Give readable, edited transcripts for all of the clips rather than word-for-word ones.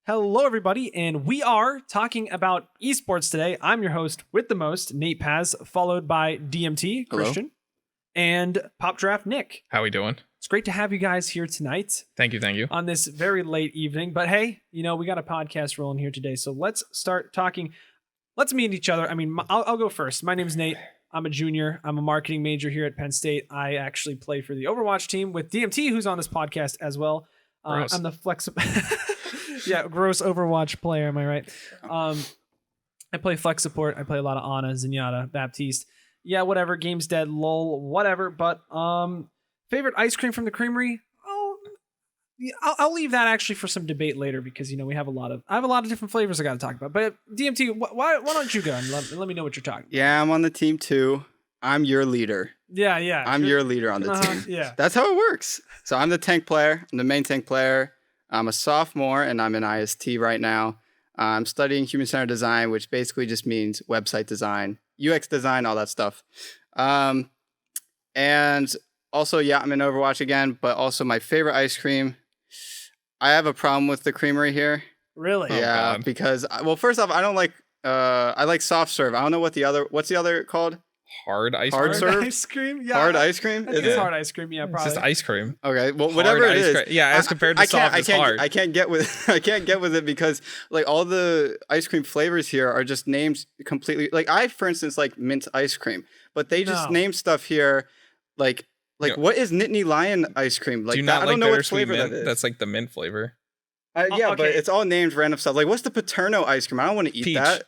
Hello, everybody, and we are talking about esports today. I'm your host with the most, Nate Paz, followed by DMT, Christian, and PopGiraffe, Nick. How we doing? It's great to have you guys here tonight. Thank you. On this very late evening. But hey, we got a podcast rolling here today, so let's start talking. Let's meet each other. I mean, I'll go first. My name's Nate. I'm a junior. I'm a marketing major here at Penn State. I actually play for the Overwatch team with DMT, who's on this podcast as well. I'm the flexible... Yeah, gross Overwatch player, am I right? I play flex support. I play a lot of Ana, Zenyatta, Baptiste. Yeah, whatever. Game's dead, lol, whatever. But favorite ice cream from the Creamery? Oh, yeah, I'll leave that actually for some debate later because I have a lot of different flavors I got to talk about. But DMT, why don't you go and let me know what you're talking about? Yeah, I'm on the team too. I'm your leader. Yeah. I'm your leader on the team. Yeah, that's how it works. So I'm the tank player. I'm the main tank player. I'm a sophomore and I'm in IST right now. I'm studying human-centered design, which basically just means website design, UX design, all that stuff. And also, I'm in Overwatch again, but also my favorite ice cream. I have a problem with the Creamery here. Really? Yeah, because, first off, I don't like, I like soft serve. I don't know what's the other called? Hard ice cream? Ice cream? Yeah. Hard ice cream? It's hard ice cream, yeah, probably. It's just ice cream. Okay, well, whatever it is. Yeah, as compared to soft, it's hard. I can't get with it because like all the ice cream flavors here are just named completely. Like for instance, like mint ice cream, but they just name stuff here like what is Nittany Lion ice cream? Like I don't know what flavor that is. That's like the mint flavor. Okay. But it's all named random stuff. Like what's the Paterno ice cream? I don't want to eat Peach. that.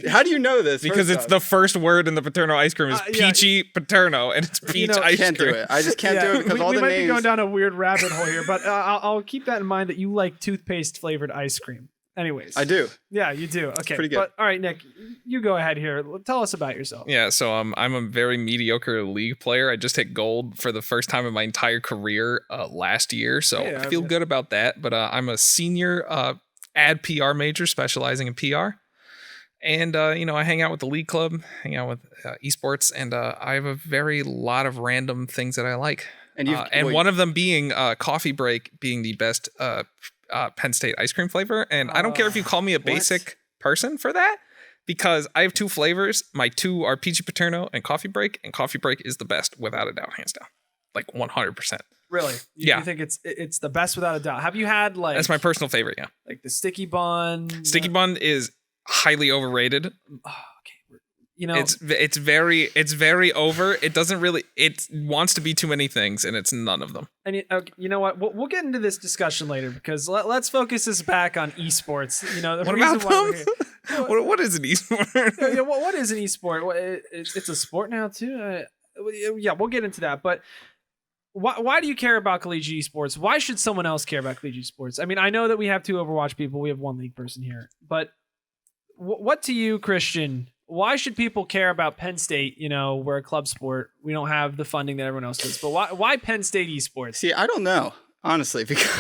How do you know this? Because it's the first word in the Paterno ice cream is peachy Paterno, and it's peach ice cream. I can't do it. I just can't do it because all the names... We might be going down a weird rabbit hole here, but I'll keep that in mind that you like toothpaste-flavored ice cream. Anyways. I do. Yeah, you do. Okay. Pretty good. But, all right, Nick, you go ahead here. Tell us about yourself. Yeah, so I'm a very mediocre League player. I just hit gold for the first time in my entire career last year, so I feel good about that. But I'm a senior ad PR major specializing in PR. And, I hang out with the League Club, hang out with esports, and I have a very lot of random things that I like. And one of them being coffee break being the best Penn State ice cream flavor. And I don't care if you call me a basic person for that, because I have two flavors. My two are peachy Paterno and coffee break is the best without a doubt, hands down. Like 100%. Really? You think it's the best without a doubt? Have you had like... That's my personal favorite, yeah. Like the sticky bun? Sticky bun is... highly overrated. Oh, okay. It's very over. It doesn't really. It wants to be too many things, and it's none of them. And you know what? We'll get into this discussion later because let's focus this back on esports. What about them? What is an esport? What is an esport? It's a sport now too. We'll get into that. But why do you care about collegiate esports? Why should someone else care about collegiate esports? I mean, I know that we have two Overwatch people. We have one League person here, but what to you, Christian? Why should people care about Penn State? We're a club sport. We don't have the funding that everyone else does. But why Penn State Esports? See, I don't know, honestly, because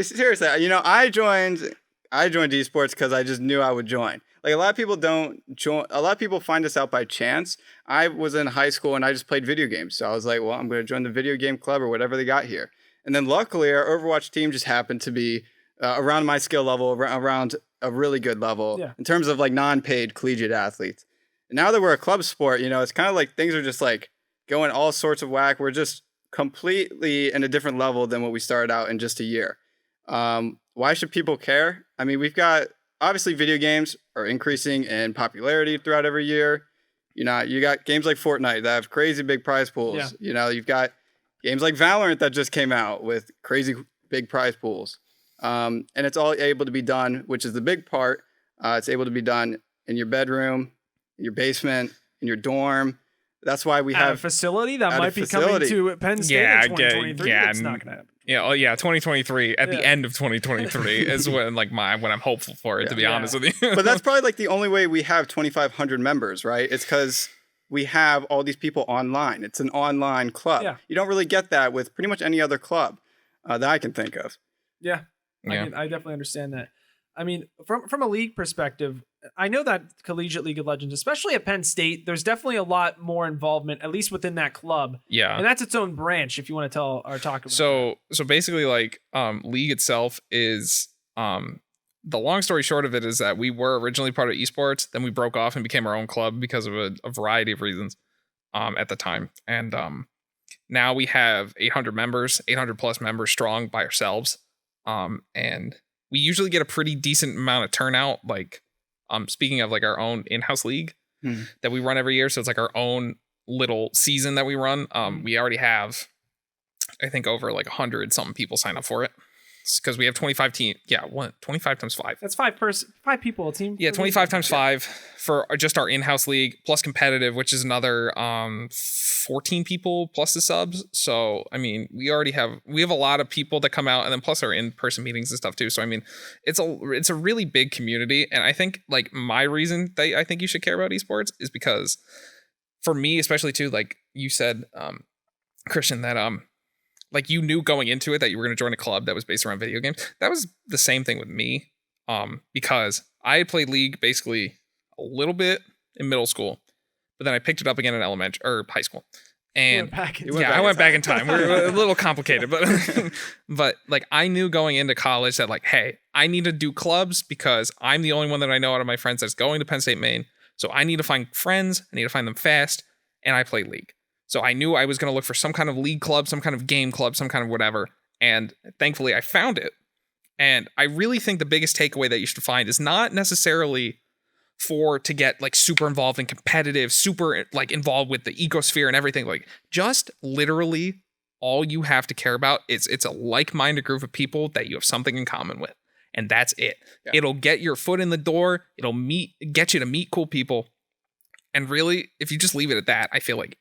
seriously, I joined esports because I just knew I would join. Like a lot of people don't join. A lot of people find this out by chance. I was in high school and I just played video games. So I was like, well, I'm going to join the video game club or whatever they got here. And then luckily our Overwatch team just happened to be around my skill level, around a really good level in terms of like non-paid collegiate athletes. And now that we're a club sport, it's kind of like things are just like going all sorts of whack. We're just completely in a different level than what we started out in just a year. Why should people care? I mean, we've got obviously video games are increasing in popularity throughout every year. You got games like Fortnite that have crazy big prize pools. Yeah. You've got games like Valorant that just came out with crazy big prize pools. And it's all able to be done, which is the big part. It's able to be done in your bedroom, in your basement, in your dorm. That's why we have a facility that might be coming to Penn State in 2023. It's not going to happen. Yeah, 2023 at the end of 2023 is when I'm hopeful for it, to be honest with you. But that's probably like the only way we have 2,500 members, right? It's because we have all these people online. It's an online club. Yeah. You don't really get that with pretty much any other club that I can think of. Yeah. I definitely understand that. I mean, from a league perspective, I know that Collegiate League of Legends, especially at Penn State, there's definitely a lot more involvement, at least within that club. Yeah. And that's its own branch, if you want to tell or talk about So basically, like, league itself is, the long story short of it is that we were originally part of esports, then we broke off and became our own club because of a variety of reasons at the time. And now we have 800 members, 800 plus members strong by ourselves. And we usually get a pretty decent amount of turnout, like, speaking of like our own in-house league that we run every year. So it's like our own little season that we run. We already have, I think, over like 100 something people sign up for it. Because we have 25 team. Yeah, 25 times 5. That's 5 people a team. Yeah, 25 times 5 for just our in-house league, plus competitive, which is another 14 people plus the subs. So I mean, we have a lot of people that come out, and then plus our in-person meetings and stuff too. So I mean, it's a really big community, and I think like my reason that I think you should care about esports is because for me, especially too, like you said, Christian, that like you knew going into it that you were going to join a club that was based around video games. That was the same thing with me, because I had played League basically a little bit in middle school, but then I picked it up again in elementary or high school. And I went back in time. We're a little complicated, but like I knew going into college that like, hey, I need to do clubs because I'm the only one that I know out of my friends that's going to Penn State Maine. So I need to find friends. I need to find them fast, and I play League. So I knew I was going to look for some kind of league club, some kind of game club, some kind of whatever. And thankfully I found it. And I really think the biggest takeaway that you should find is not necessarily to get like super involved and competitive, super like involved with the ecosphere and everything. Like just literally all you have to care about is it's a like-minded group of people that you have something in common with. And that's it. Yeah. It'll get your foot in the door. It'll get you to meet cool people. And really, if you just leave it at that, I feel like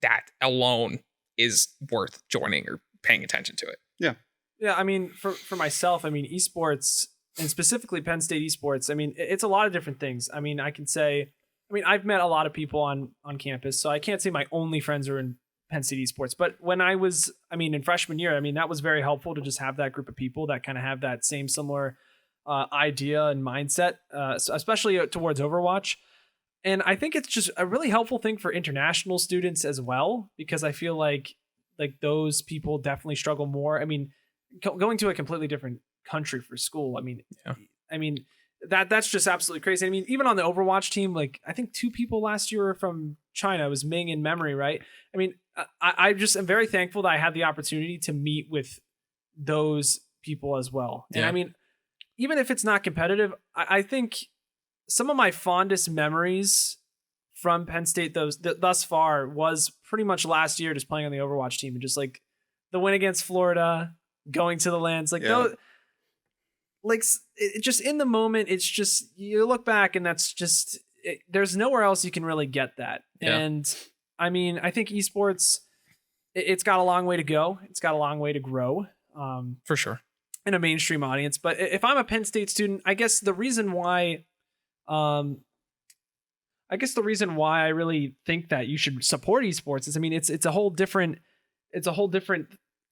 that alone is worth joining or paying attention to it. Yeah. Yeah. I mean, for myself, I mean, esports and specifically Penn State Esports, I mean, it's a lot of different things. I mean, I've met a lot of people on campus, so I can't say my only friends are in Penn State Esports. But when I was, in freshman year, that was very helpful to just have that group of people that kind of have that same similar idea and mindset, especially towards Overwatch. And I think it's just a really helpful thing for international students as well, because I feel like those people definitely struggle more. I mean, going to a completely different country for school. That's just absolutely crazy. I mean, even on the Overwatch team, like I think 2 people last year were from China. It was Ming and Memory, right? I mean, I just am very thankful that I had the opportunity to meet with those people as well. And I mean, even if it's not competitive, I think some of my fondest memories from Penn State thus far was pretty much last year just playing on the Overwatch team and just like the win against Florida, going to the lands, just in the moment, it's just you look back and that's just there's nowhere else you can really get that. Yeah. And I mean, I think esports, it's got a long way to go. It's got a long way to grow. For sure. In a mainstream audience. But if I'm a Penn State student, I guess the reason why I really think that you should support esports is, it's a whole different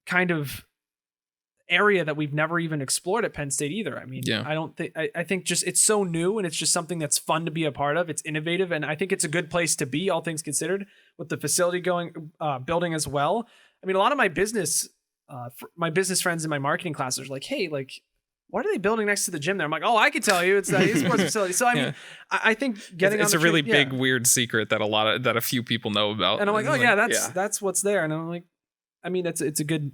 kind of area that we've never even explored at Penn State either. I think just it's so new and it's just something that's fun to be a part of. It's innovative, and I think it's a good place to be, all things considered, with the facility building as well. I mean, a lot of my business friends in my marketing classes are like, hey, like, what are they building next to the gym there? I'm like, oh, I could tell you, it's that esports facility. So I think it's a really big weird secret that a few people know about. And I'm like, that's what's there. And I'm like, it's a good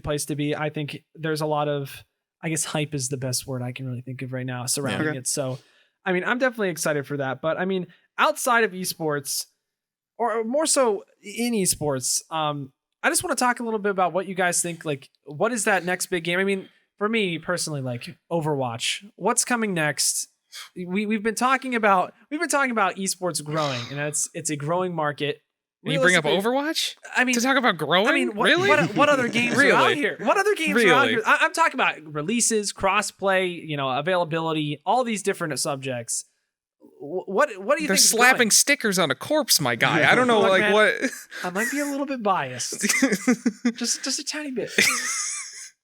place to be. I think there's a lot of, I guess hype is the best word I can really think of right now surrounding it. So, I'm definitely excited for that. But outside of esports, or more so in esports, I just want to talk a little bit about what you guys think. Like, what is that next big game? For me personally, like Overwatch, what's coming next? We've been talking about esports growing, and it's a growing market. And you bring up Overwatch? To talk about growing? Really? What other games are out here? What other games are out here? I'm talking about releases, crossplay, availability, all these different subjects. What do you think? They're slapping stickers on a corpse, my guy. I don't know, what. I might be a little bit biased, just a tiny bit.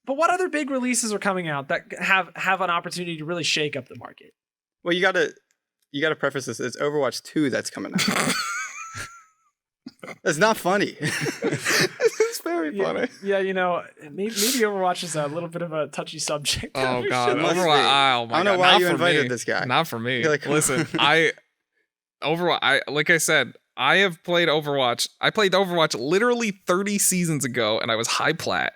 But what other big releases are coming out that have an opportunity to really shake up the market? Well, you gotta preface this. It's Overwatch 2 that's coming out. It's not funny. It's very funny. Yeah, maybe Overwatch is a little bit of a touchy subject. Oh God, Overwatch! Oh my I don't know God. why Not you for invited me. this guy. Not for me. Like, listen, Overwatch. Like I said, I have played Overwatch. I played Overwatch literally 30 seasons ago, and I was high plat.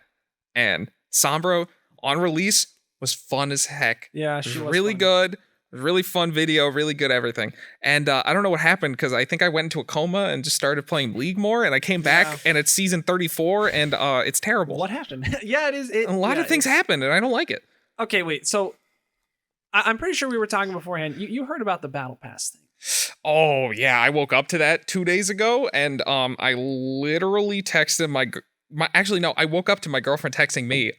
And Sombra on release was fun as heck. Yeah, she she was was really fun. good. Really fun video, really good everything. And I don't know what happened because I think I went into a coma and just started playing League more. And I came back and it's season 34 and it's terrible. What happened? Yeah, it is. A lot of things happened and I don't like it. Okay, wait. So I'm pretty sure we were talking beforehand. You heard about the Battle Pass thing. Oh, yeah. I woke up to that 2 days ago and I literally texted I woke up to my girlfriend texting me,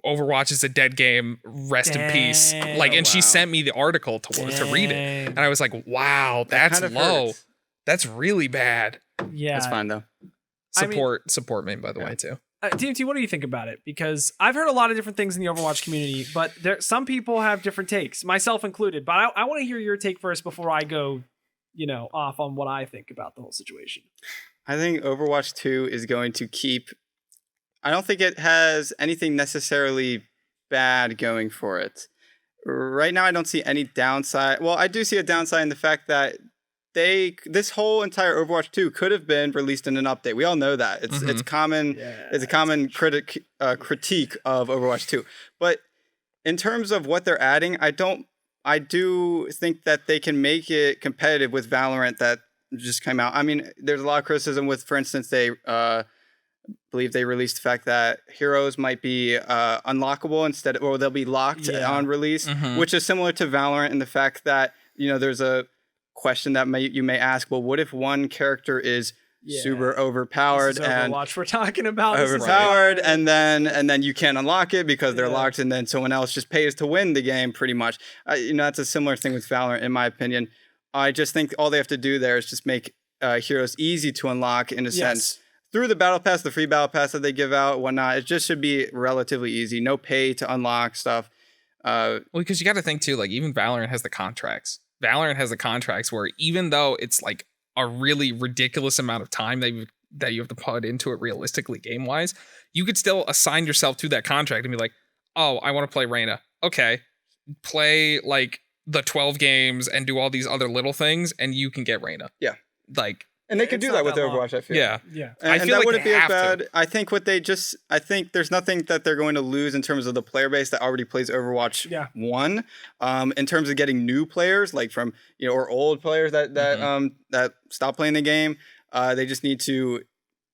Overwatch is a dead game, rest in peace. And she sent me the article to read it. And I was like, wow, that's kind of low. hurts. That's really bad. Yeah. That's fine though. Support me, by the way, too. DMT, what do you think about it? Because I've heard a lot of different things in the Overwatch community, but some people have different takes, myself included. But I want to hear your take first before I go, off on what I think about the whole situation. I think Overwatch 2 is going to I don't think it has anything necessarily bad going for it. Right now, I don't see any downside. Well, I do see a downside in the fact that this whole entire Overwatch 2 could have been released in an update. We all know that. It's common. Yeah, it's a common critique of Overwatch 2. But in terms of what they're adding, I do think that they can make it competitive with Valorant that just came out. I mean, there's a lot of criticism with, for instance, they believe they released the fact that heroes might be unlockable or they'll be locked on release, which is similar to Valorant in the fact that, there's a question that you may ask, well, what if one character is super overpowered and Overwatch we're talking about overpowered and then you can't unlock it because they're locked and then someone else just pays to win the game pretty much. That's a similar thing with Valorant in my opinion. I just think all they have to do there is just make heroes easy to unlock in a sense. Through the Battle Pass, the free Battle Pass that they give out, whatnot, it just should be relatively easy. No pay to unlock stuff. Well, because you got to think too, like even Valorant has the contracts. Valorant has the contracts where even though it's like a really ridiculous amount of time that you have to put into it realistically game-wise, you could still assign yourself to that contract and be like, oh, I want to play Reyna. Okay, play like the 12 games and do all these other little things and you can get Reyna. Yeah. And they could do that with Overwatch, I feel. Yeah. And I feel that like wouldn't they be as have bad. to. I think there's nothing that they're going to lose in terms of the player base that already plays Overwatch 1. In terms of getting new players, like from, or old players that stop playing the game, they just need to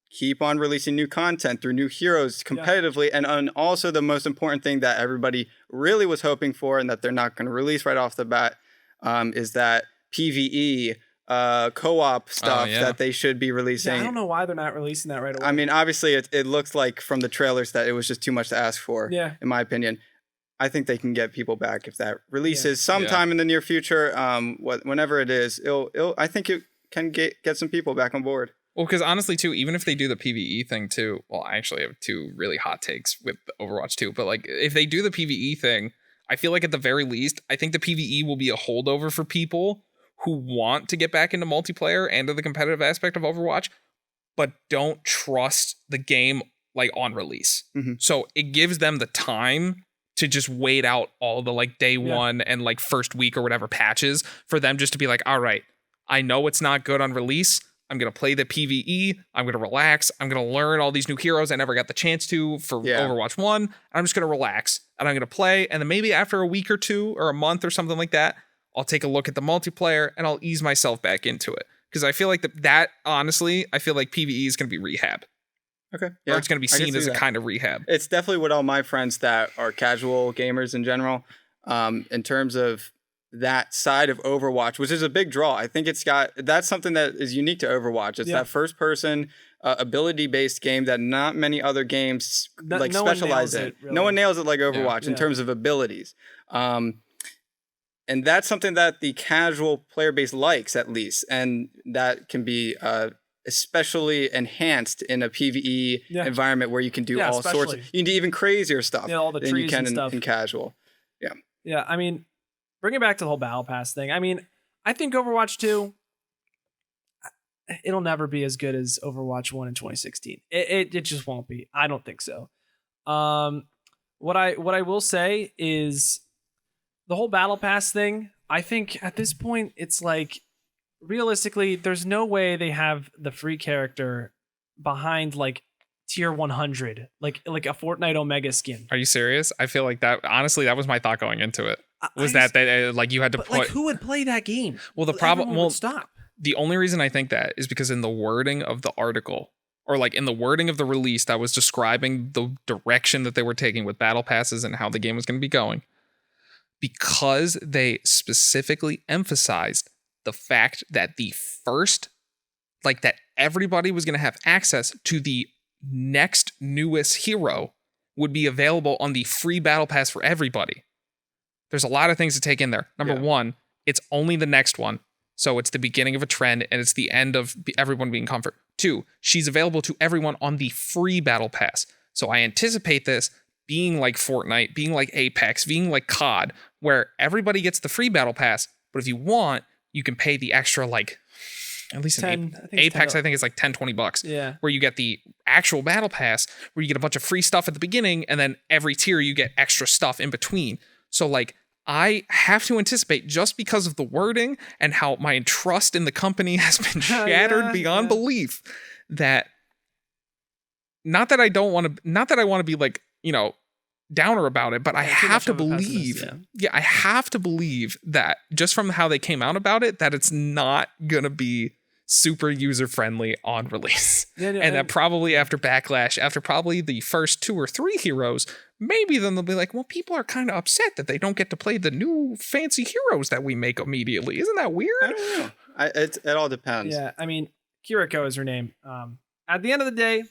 keep on releasing new content through new heroes competitively. And also the most important thing that everybody really was hoping for and that they're not going to release right off the bat is that PvE co-op stuff that they should be releasing. I don't know why they're not releasing that right away. I mean, obviously it looks like from the trailers that it was just too much to ask for, in my opinion. I think they can get people back if that releases sometime in the near future. Whenever it is, I think it can get some people back on board. Well, because honestly, too, even if they do the PvE thing, too, well, I actually have two really hot takes with Overwatch 2. But, like, if they do the PvE thing, I feel like at the very least, I think the PvE will be a holdover for people who want to get back into multiplayer and to the competitive aspect of Overwatch, but don't trust the game, like, on release. Mm-hmm. So it gives them the time to just wait out all the, like, day one and, like, first week or whatever patches for them just to be like, all right, I know it's not good on release. I'm going to play the PvE. I'm going to relax. I'm going to learn all these new heroes I never got the chance to for Overwatch 1. I'm just going to relax and I'm going to play. And then maybe after a week or two or a month or something like that, I'll take a look at the multiplayer and I'll ease myself back into it. Because I feel like that honestly, I feel like PvE is going to be rehab. Okay. Yeah, or it's going to be seen as a kind of rehab. It's definitely what all my friends that are casual gamers in general, in terms of that side of Overwatch, which is a big draw. I think that's something that is unique to Overwatch. It's that first person ability based game that not many other games specialize in. Really. No one nails it like Overwatch in terms of abilities. And that's something that the casual player base likes, at least. And that can be especially enhanced in a PvE environment where you can do all sorts of, you can do even crazier stuff all the than you can and in casual. Yeah. Yeah. I mean, bring it back to the whole Battle Pass thing. I mean, I think Overwatch 2, it'll never be as good as Overwatch 1 in 2016. It just won't be. I don't think so. What I will say is the whole Battle Pass thing, I think at this point, it's like, realistically, there's no way they have the free character behind like tier 100, like a Fortnite Omega skin. Are you serious? I feel like that, honestly, that was my thought going into it. That like you had to put, like, who would play that game? Well, the problem, would stop. The only reason I think that is because in the wording of the article, or like in the wording of the release that was describing the direction that they were taking with battle passes and how the game was going to be going, because they specifically emphasized the fact that the first, like that everybody was going to have access to the next newest hero would be available on the free battle pass for everybody. There's a lot of things to take in there. Number one, it's only the next one. So it's the beginning of a trend and it's the end of everyone being comfort. 2, she's available to everyone on the free battle pass. So I anticipate this being like Fortnite, being like Apex, being like COD, where everybody gets the free battle pass. But if you want, you can pay the extra, like, at least in Apex, I think it's like $10-$20. Yeah. Where you get the actual battle pass, where you get a bunch of free stuff at the beginning, and then every tier you get extra stuff in between. So like, I have to anticipate, just because of the wording and how my trust in the company has been shattered beyond belief, that not that I want to be like, you know, downer about it, but I have to believe, I have to believe that just from how they came out about it, that it's not gonna be super user friendly on release. And that probably after backlash, after probably the first 2 or 3 heroes, maybe then they'll be like, well, people are kind of upset that they don't get to play the new fancy heroes that we make immediately. Isn't that weird? I don't know. It all depends. Yeah, I mean, Kiriko is her name. At the end of the day,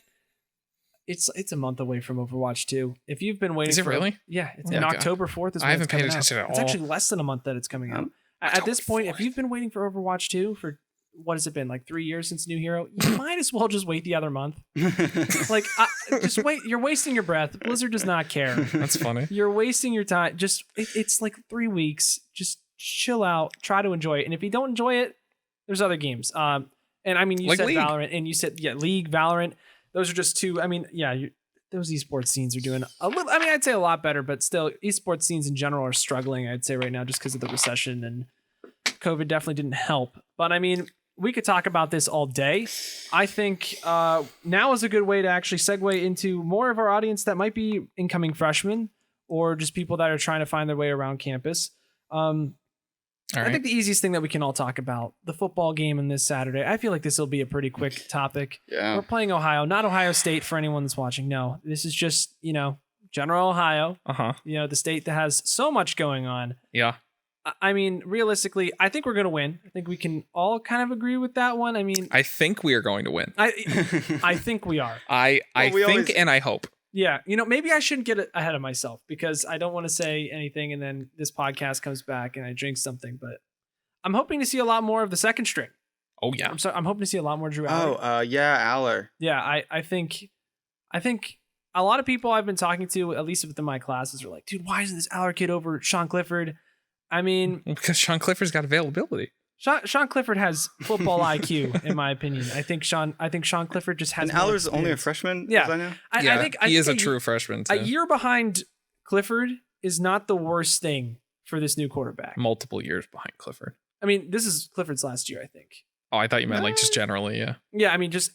it's a month away from Overwatch 2. If you've been waiting, is it really? Yeah, it's in October 4th. Is when I haven't paid attention at all. It's actually less than a month that it's coming out. At this point, if you've been waiting for Overwatch 2 for, what has it been, like 3 years since New Hero, you might as well just wait the other month. Like, just wait. You're wasting your breath. Blizzard does not care. That's funny. You're wasting your time. Just it's like 3 weeks. Just chill out. Try to enjoy it. And if you don't enjoy it, there's other games. And I mean, you like said League. Valorant, and you said League, Valorant. Those are just 2. I mean, those esports scenes are doing a little. I mean, I'd say a lot better, but still, esports scenes in general are struggling. I'd say right now, just because of the recession and COVID definitely didn't help. But I mean, we could talk about this all day. I think now is a good way to actually segue into more of our audience that might be incoming freshmen or just people that are trying to find their way around campus. I think the easiest thing that we can all talk about, the football game on this Saturday. I feel like this will be a pretty quick topic. Yeah. We're playing Ohio, not Ohio State for anyone that's watching. No, this is just, general Ohio. The state that has so much going on. Yeah. I mean, realistically, I think we're going to win. I think we can all kind of agree with that one. I mean, I think we are going to win. I think we are. I think and I hope. Yeah. Maybe I shouldn't get ahead of myself because I don't want to say anything and then this podcast comes back and I drink something, but I'm hoping to see a lot more of the second string. Oh yeah. I'm hoping to see a lot more Drew Aller. Aller. Yeah. I think a lot of people I've been talking to, at least within my classes, are like, dude, why isn't this Aller kid over Sean Clifford? I mean, because Sean Clifford's got availability. Sean Clifford has football IQ, in my opinion. I think Sean Clifford just has. And Aller's only a freshman. Yeah, as I know. I think he is a true freshman. Too. A year behind Clifford is not the worst thing for this new quarterback. Multiple years behind Clifford. I mean, this is Clifford's last year, I think. Oh, I thought you meant like just generally. Yeah. Yeah, I mean just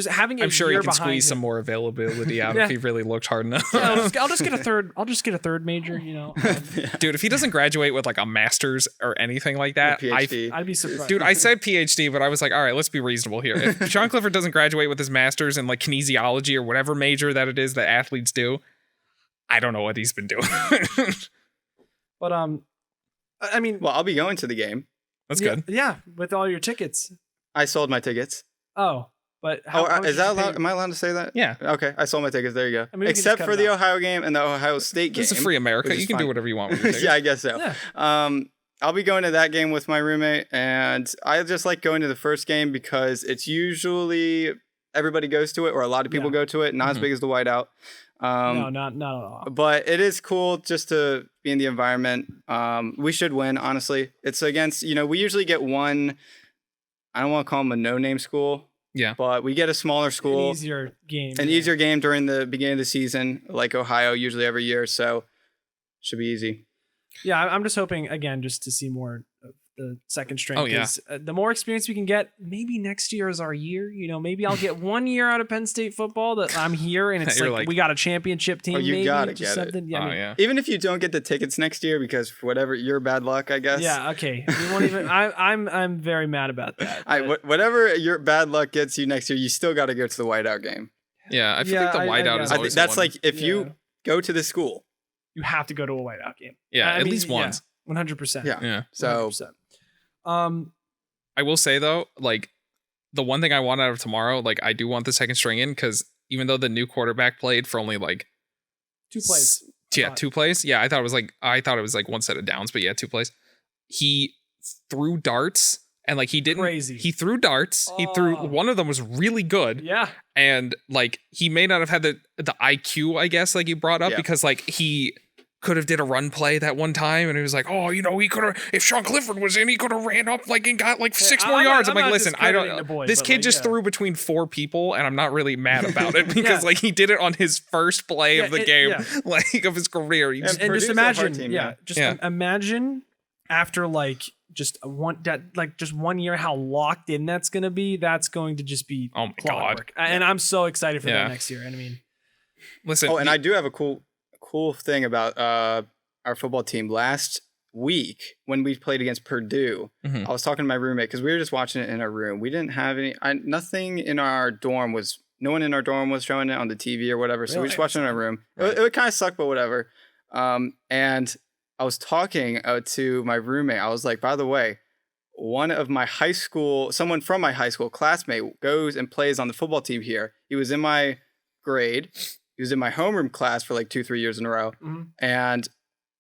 having a I'm sure year he can squeeze him. some more availability out if he really looked hard enough. Yeah, I'll just get a third. I'll just get a third major. Dude, if he doesn't graduate with like a master's or anything like that, I'd be surprised. Dude, I said PhD, but I was like, all right, let's be reasonable here. If Sean Clifford doesn't graduate with his master's in like kinesiology or whatever major that it is that athletes do, I don't know what he's been doing. But I mean, well, I'll be going to the game. That's good. Yeah, with all your tickets. I sold my tickets. Oh. But is that allowed? Am I allowed to say that? Yeah. Okay. I sold my tickets. There you go. I mean, except for the Ohio game and the Ohio State game. It's a free America. You can do whatever you want with your tickets. Yeah, I guess so. Yeah. I'll be going to that game with my roommate, and I just like going to the first game because it's usually everybody goes to it, or a lot of people go to it. Not as big as the whiteout. No, not at all. But it is cool just to be in the environment. We should win, honestly. It's against, we usually get one, I don't want to call them a no-name school. Yeah. But we get a smaller school. An easier game. Easier game during the beginning of the season, like Ohio, usually every year. So should be easy. Yeah, I'm just hoping, again, just to see more of the second string. Oh, yeah. The more experience we can get, maybe next year is our year. Maybe I'll get 1 year out of Penn State football that I'm here and it's like we got a championship team. Oh, you maybe, gotta just get something. it. Yeah, Even if you don't get the tickets next year because for whatever your bad luck, I guess. Yeah, okay. We won't even. I'm very mad about that. Whatever your bad luck gets you next year, you still got to go to the whiteout game. Yeah, I feel like the whiteout is always. That's like if you go to the school, you have to go to a whiteout game. Yeah, at least once. 100%. Yeah. So. 100%. I will say though, like the one thing I want out of tomorrow, like I do want the second string in because even though the new quarterback played for only like 2 plays. 2 plays. Yeah, I thought it was like 1 set of downs, but yeah, 2 plays. He threw darts and like he didn't. Crazy. He threw darts. He threw one of them was really good. Yeah. And like he may not have had the IQ, I guess, like you brought up because like he could have did a run play that one time and he was like, he could have, if Sean Clifford was in, he could have ran up like and got like 6 more yards. I'm like, listen, I don't, this kid just threw between 4 people and I'm not really mad about it because like he did it on his first play of the game, like of his career. And just imagine, imagine after like just 1 year, how locked in that's going to be. That's going to just be clockwork. And I'm so excited for that next year. And I mean, listen. Oh, and I do have a cool thing about our football team. Last week when we played against Purdue, I was talking to my roommate because we were just watching it in our room. We didn't have nothing in our dorm was, no one in our dorm was showing it on the TV or whatever. So we just watched it in our room. Right. It would kind of suck, but whatever. And I was talking to my roommate. I was like, by the way, someone from my high school classmate goes and plays on the football team here. He was in my grade. He was in my homeroom class for like 2-3 years in a row. And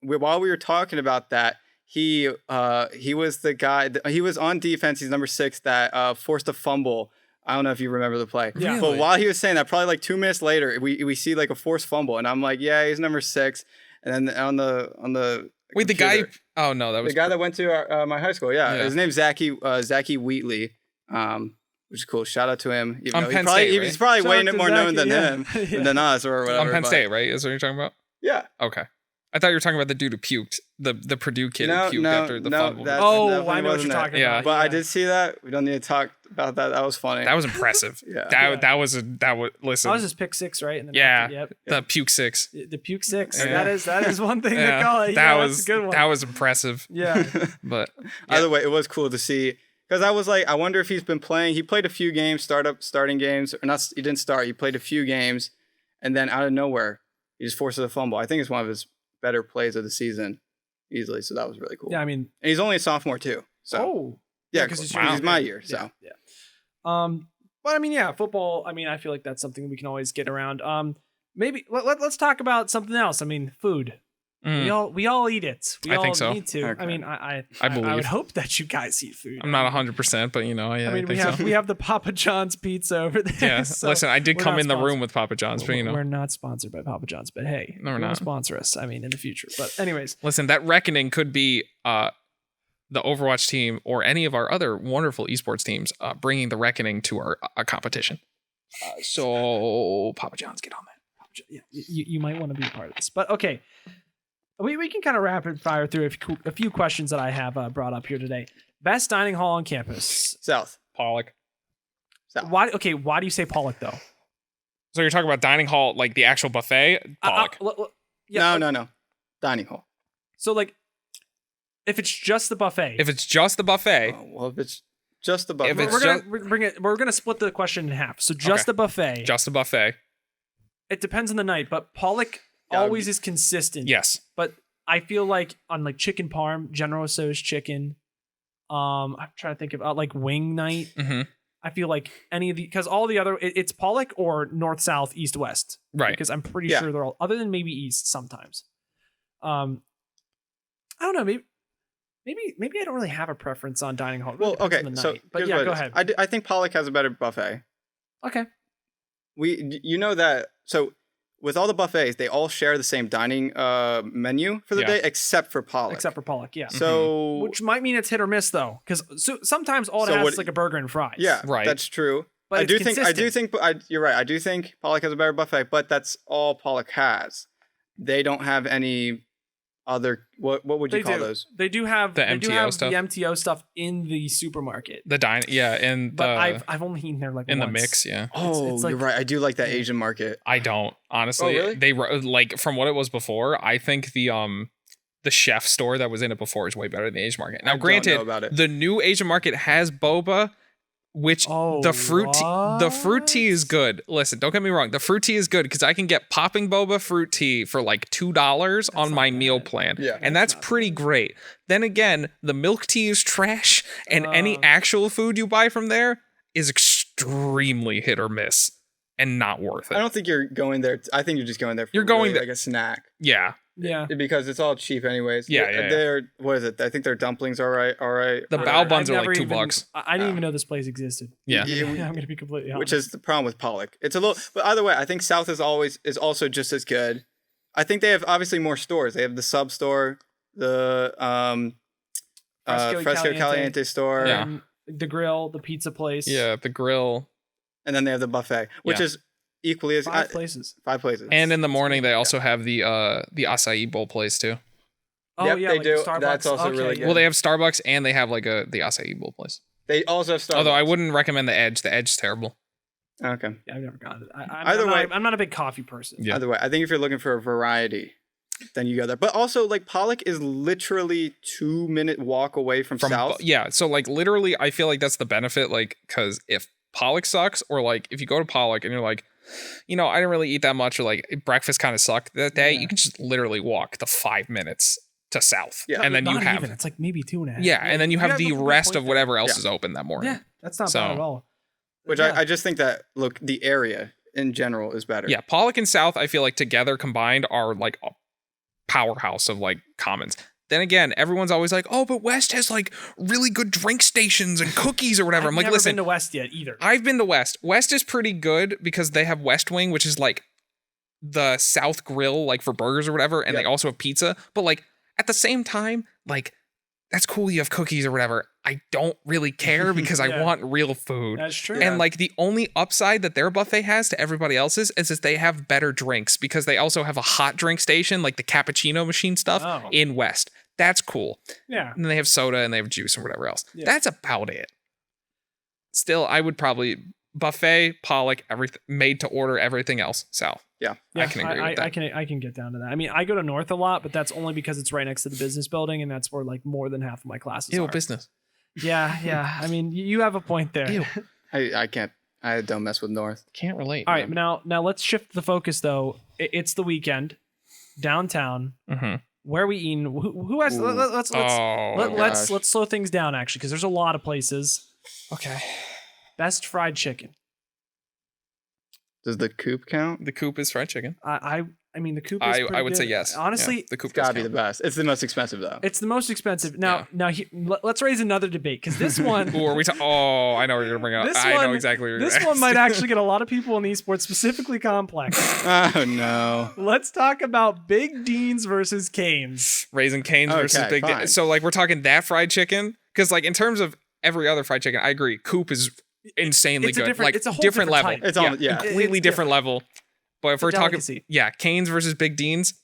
while we were talking about that, he was the guy, he was on defense. He's number 6 that forced a fumble. I don't know if you remember the play. Yeah. But while he was saying that, probably like 2 minutes later, we see like a forced fumble. And I'm like, yeah, he's number 6. And then on the wait, the guy, oh no, that was the guy that went to my high school. Yeah. His name's Zachy Wheatley. Which is cool. Shout out to him. On Penn State, right? He's probably way more known than him, than us or whatever. On Penn State, right? Is what you're talking about? Yeah. Okay. I thought you were talking about the dude who puked, the Purdue kid who puked after the fumble. I know what you're talking about. But I did see that. We don't need to talk about that. That was funny. That was impressive. That was listen. That was his pick 6, right? The puke 6. The puke 6. Yeah. That is one thing to call it. That's a good one. That was impressive. Yeah. But either way, it was cool to see. Because I was like, I wonder if he's been playing. He played a few games, starting games. Or not, he didn't start. He played a few games. And then out of nowhere, he just forces a fumble. I think it's one of his better plays of the season easily. So that was really cool. Yeah, I mean. And he's only a sophomore too. So. Yeah, because he's my year. So. Yeah. But I mean, football. I mean, I feel like that's something we can always get around. Maybe let's talk about something else. I mean, food. We all eat it. We all think so. Need to. Okay. I mean, I believe. I would I that you guys eat food. I'm not 100%, but I mean, we have the Papa John's pizza over there. Yeah. So listen, I did come in the room with Papa John's, but we're not sponsored by Papa John's. But hey, no, we're not. Sponsor us. I mean, in the future. But anyways, listen, that reckoning could be the Overwatch team or any of our other wonderful esports teams bringing the reckoning to our competition. So Papa John's, get on that. Yeah, you might want to be a part of this. But okay. We can kind of rapid fire through a few questions that I have brought up here today. Best dining hall on campus? South. Pollock. South. Why do you say Pollock though? So you're talking about dining hall, like the actual buffet? Pollock. No. Dining hall. So like, if it's just the buffet. If it's just the buffet. Oh, well, if it's just the buffet. We're gonna split the question in half. So just the buffet. Just the buffet. It depends on the night, but Pollock always is consistent. Yes. But I feel like on like chicken parm, General Tso's chicken. I'm trying to think of like wing night. Mm-hmm. I feel like any of the, because all the other, it's Pollock or north, south, east, west. Right. Because I'm pretty sure they're all, other than maybe east sometimes. I don't know. maybe I don't really have a preference on dining hall. Well, okay, so but yeah, go ahead. I think Pollock has a better buffet. Okay. You know that, so with all the buffets, they all share the same dining menu for the day, except for Pollock. Yeah. So, which might mean it's hit or miss though, because sometimes all it has is like a burger and fries. Yeah, right. That's true. But I do think you're right. I do think Pollock has a better buffet, but that's all Pollock has. They don't have any other. What would you call those? They do have the MTO stuff. The MTO stuff in the supermarket. The dine, and but I've only eaten there like in once. The mix, yeah. Oh, it's like, you're right. I do like that Asian market. I don't honestly. Oh, really? They like from what it was before. I think the chef store that was in it before is way better than the Asian market. Now, granted, the new Asian market has boba. Which the fruit tea is good. Listen, don't get me wrong. The fruit tea is good because I can get popping boba fruit tea for like $2 on my meal plan. Yeah. And that's pretty great. Then again, the milk tea is trash, and any actual food you buy from there is extremely hit or miss and not worth it. I don't think you're going there. I think you're just going there for like a snack. Yeah. Yeah. Because it's all cheap anyways. Yeah. What is it? I think their dumplings are all right. The bao buns are like $2. I didn't even know this place existed. Yeah. I'm going to be completely honest. Which is the problem with Pollock. It's a little, but either way, I think South is also just as good. I think they have obviously more stores. They have the sub store, the Fresco Caliente store. Yeah. The grill, the pizza place. Yeah, the grill. And then they have the buffet, which is equally as 5 places. 5 places. And in the morning they also have the acai bowl place too. Oh yep, yeah, they like do. Starbucks. That's also really good. Well, they have Starbucks and they have like the acai bowl place. They also have Starbucks. Although I wouldn't recommend the Edge. The Edge is terrible. Okay. Yeah, I've never gotten it. I'm not a big coffee person. Yeah. Either way, I think if you're looking for a variety, then you go there. But also, like, Pollock is literally 2-minute walk away from South. Yeah, so like literally, I feel like that's the benefit. Like, because if Pollock sucks, or like if you go to Pollock and you're like, I didn't really eat that much, or like breakfast kind of sucked that day, you can just literally walk the 5 minutes to South. Yeah, and then you have it's like maybe 2.5. Yeah, and then you have the rest of whatever else is open that morning. Yeah, that's not bad at all. Which I just think that the area in general is better. Yeah, Pollock and South, I feel like together combined are like a powerhouse of like commons. Then again, everyone's always like, oh, but West has like really good drink stations and cookies or whatever. I'm like, listen, I've never been to West yet either. I've been to West. West is pretty good because they have West Wing, which is like the South Grill, like for burgers or whatever, and they also have pizza. But like at the same time, like that's cool. You have cookies or whatever. I don't really care because I want real food. That's true. And like the only upside that their buffet has to everybody else's is that they have better drinks because they also have a hot drink station, like the cappuccino machine stuff in West. That's cool. Yeah. And they have soda and they have juice and whatever else. Yeah. That's about it. Still, I would probably buffet, Pollock, everything made to order, everything else South. Yeah. I can agree with that. I can get down to that. I mean, I go to North a lot, but that's only because it's right next to the business building, and that's where like more than half of my classes are. Business. Yeah. I mean, you have a point there. Ew. I can't. I don't mess with North. Can't relate. All right, now let's shift the focus though. It's the weekend, downtown. Mm-hmm. Where are we eating? Who has? Let's slow things down actually, because there's a lot of places. Okay. Best fried chicken. Does the Coop count? The Coop is fried chicken. I mean, the Coop is pretty I would good. say yes. Honestly, the Coop gotta be the best. It's the most expensive though. It's the most expensive. Now, let's raise another debate because this one. Ooh, are we I know what you're gonna bring up. I know exactly what you're This one might actually get a lot of people in esports, specifically Complex. Oh no. Let's talk about Big Dean's versus Cane's. Raising Cane's versus Big Dean's. So like we're talking that fried chicken because like in terms of every other fried chicken, I agree. Coop is insanely good. It's a whole different level. type. It's on completely different level. But if we're talking, delicacy. Cane's versus Big Dean's.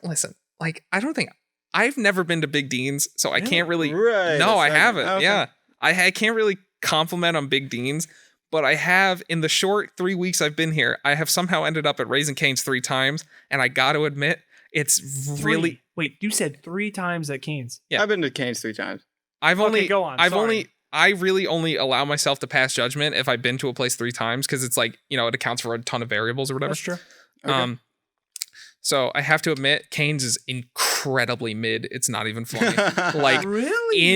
Listen, like I've never been to Big Dean's, so I can't really. Right, no, I haven't. Okay. Yeah, I can't really compliment on Big Dean's, but I have in the short 3 weeks I've been here. I have somehow ended up at Raising Cane's 3 times, and I got to admit, it's really. Wait, you said 3 times at Cane's? Yeah, I've been to Cane's 3 times. Go on. I really only allow myself to pass judgment if I've been to a place 3 times because it's like, it accounts for a ton of variables or whatever. That's true. Okay. So I have to admit, Cane's is incredibly mid. It's not even funny. Like, really?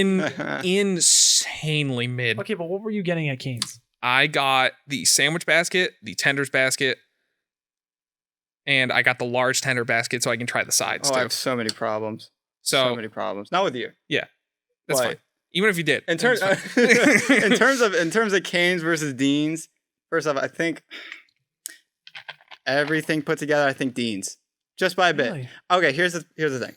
Insanely mid. Okay, but what were you getting at Cane's? I got the sandwich basket, the tenders basket, and I got the large tender basket so I can try the sides too. I have so many problems. So many problems. Not with you. Yeah, that's fine. Even if you did. In terms of Canes versus Deans, first off, I think everything put together, I think Deans. Just by a bit. Really? Okay, here's the thing.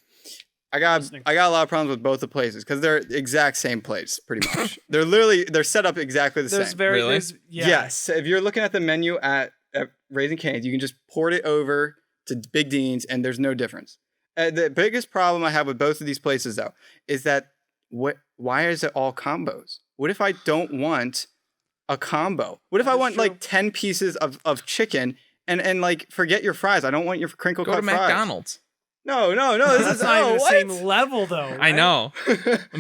I got a lot of problems with both the places because they're exact same place, pretty much. They're set up exactly the same. Really? Yes. If you're looking at the menu at Raising Cane's, you can just port it over to Big Dean's, and there's no difference. The biggest problem I have with both of these places, though, is that why is it all combos? What if I don't want a combo? What if I want like 10 pieces of chicken and like forget your fries? I don't want your crinkle cut fries. Go to McDonald's. No. This is not even the same level, though. Right? I know,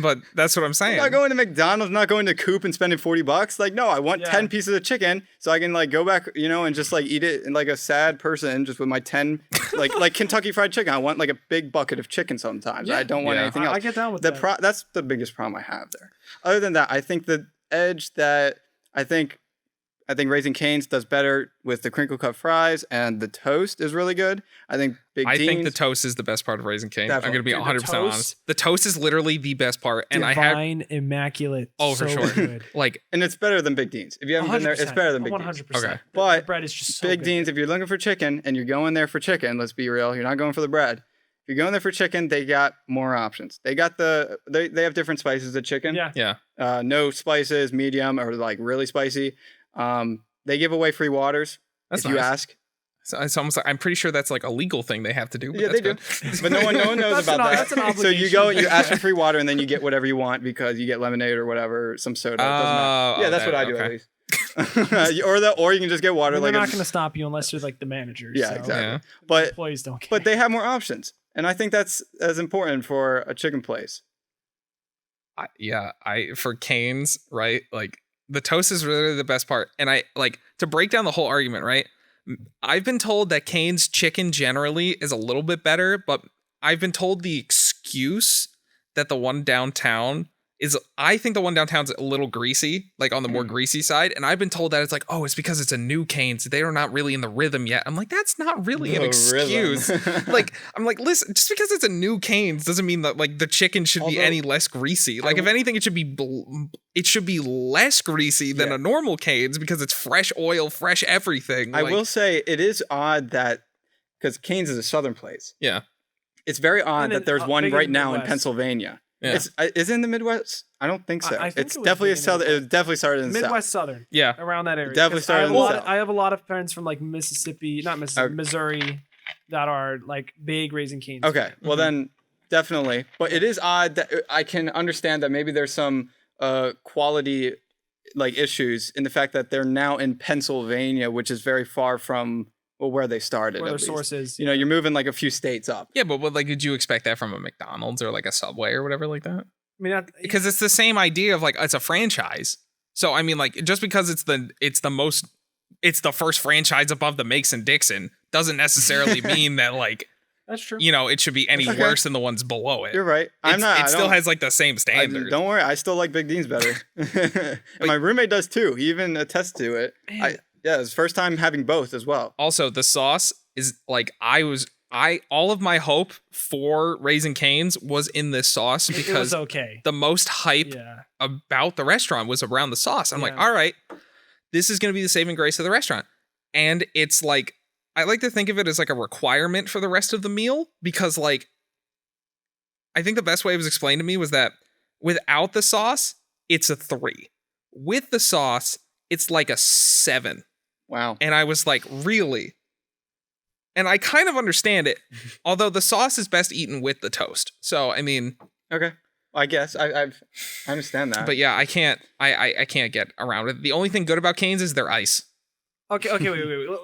but that's what I'm saying. I'm not going to McDonald's. I'm not going to Coop and spending $40. Like, no, I want 10 pieces of chicken so I can like go back, and just like eat it in like a sad person, just with my 10 like Kentucky Fried Chicken. I want like a big bucket of chicken sometimes. I don't want anything else. I get down with that. That's the biggest problem I have there. Other than that, I think the edge that I think Raising Cane's does better with the crinkle cut fries, and the toast is really good. I think I think the toast is the best part of Raising Cane's. Definitely. I'm going to be 100% honest. The toast is literally the best part, and Divine, immaculate. Oh, for sure. Good. And it's better than Big Dean's. If you haven't been there, it's better than Big 100%. Dean's. 100%. Okay. But the bread is just so Big good. Dean's, if you're looking for chicken and you're going there for chicken, let's be real, you're not going for the bread. If you're going there for chicken, they got more options. They got they have different spices of chicken. Yeah. No spices, medium, or like really spicy. They give away free waters if you ask. So it's almost like, I'm pretty sure that's like a legal thing they have to do. But they do. But no one knows about that. That's an obligation. So you go and you ask for free water, and then you get whatever you want because you get lemonade or whatever, some soda. It doesn't matter. Yeah, that's what I do at least. or you can just get water. They're not going to stop you unless you're like the manager. Yeah, so. exactly. Yeah. But employees don't care. But they have more options, and I think that's as important for a chicken place. For Cane's, right? Like the toast is really the best part, and I like to break down the whole argument, right? I've been told that Cane's chicken generally is a little bit better, but I've been told the excuse that the one downtown is, I think the one downtown's a little greasy, like on the more greasy side. And I've been told that it's like, oh, it's because it's a new Cane's. They are not really in the rhythm yet. I'm like, that's not really an excuse. I'm like, listen, just because it's a new Cane's doesn't mean that like the chicken should be any less greasy. Like if anything, it should be less greasy than a normal Cane's because it's fresh oil, fresh everything. I will say it is odd that, because Cane's is a southern place. Yeah. It's very odd that there's one right now in Pennsylvania. Yeah. Is it in the Midwest? I don't think so. I think it's definitely a southern. It definitely started in the Midwest South. Southern. Yeah, around that area. It definitely started in the South. I have a lot of friends from like Mississippi, Missouri, that are like big Raising Cane's. Okay, well then definitely. But it is odd that I can understand that maybe there's some quality like issues in the fact that they're now in Pennsylvania, which is very far from where they started. Where their source is. You know, you're moving like a few states up. Yeah, but what, like, did you expect that from a McDonald's or like a Subway or whatever like that? I mean, because it's the same idea of like it's a franchise. So I mean, like just because it's the first franchise above the Mason Dixon doesn't necessarily mean that like that's true. You know, it should be any worse than the ones below it. You're right. It still has like the same standard. Don't worry, I still like Big Dean's better. And my roommate does too. He even attests to it. Yeah, it's first time having both as well. Also, the sauce is like all of my hope for Raising Cane's was in this sauce because it was okay. The most hype about the restaurant was around the sauce. I'm like, all right, this is going to be the saving grace of the restaurant. And it's like, I like to think of it as like a requirement for the rest of the meal because like, I think the best way it was explained to me was that without the sauce, it's a 3. With the sauce, it's like a 7. Wow. And I was like, really? And I kind of understand it, although the sauce is best eaten with the toast. So, I mean... Okay. I guess. I understand that. But yeah, I can't get around it. The only thing good about Cane's is their ice. Okay, wait.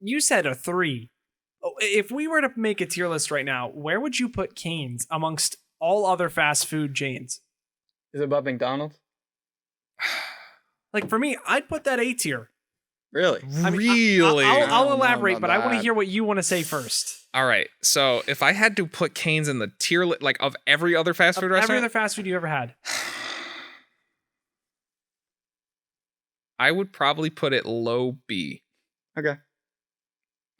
You said a 3. If we were to make a tier list right now, where would you put Cane's amongst all other fast food chains? Is it above McDonald's? Like for me, I'd put that A tier. Really? I mean, really? I'll elaborate, but I want to hear what you want to say first. All right. So if I had to put Cane's in the tier like of every other fast food restaurant, every other fast food you ever had, I would probably put it low B. Okay.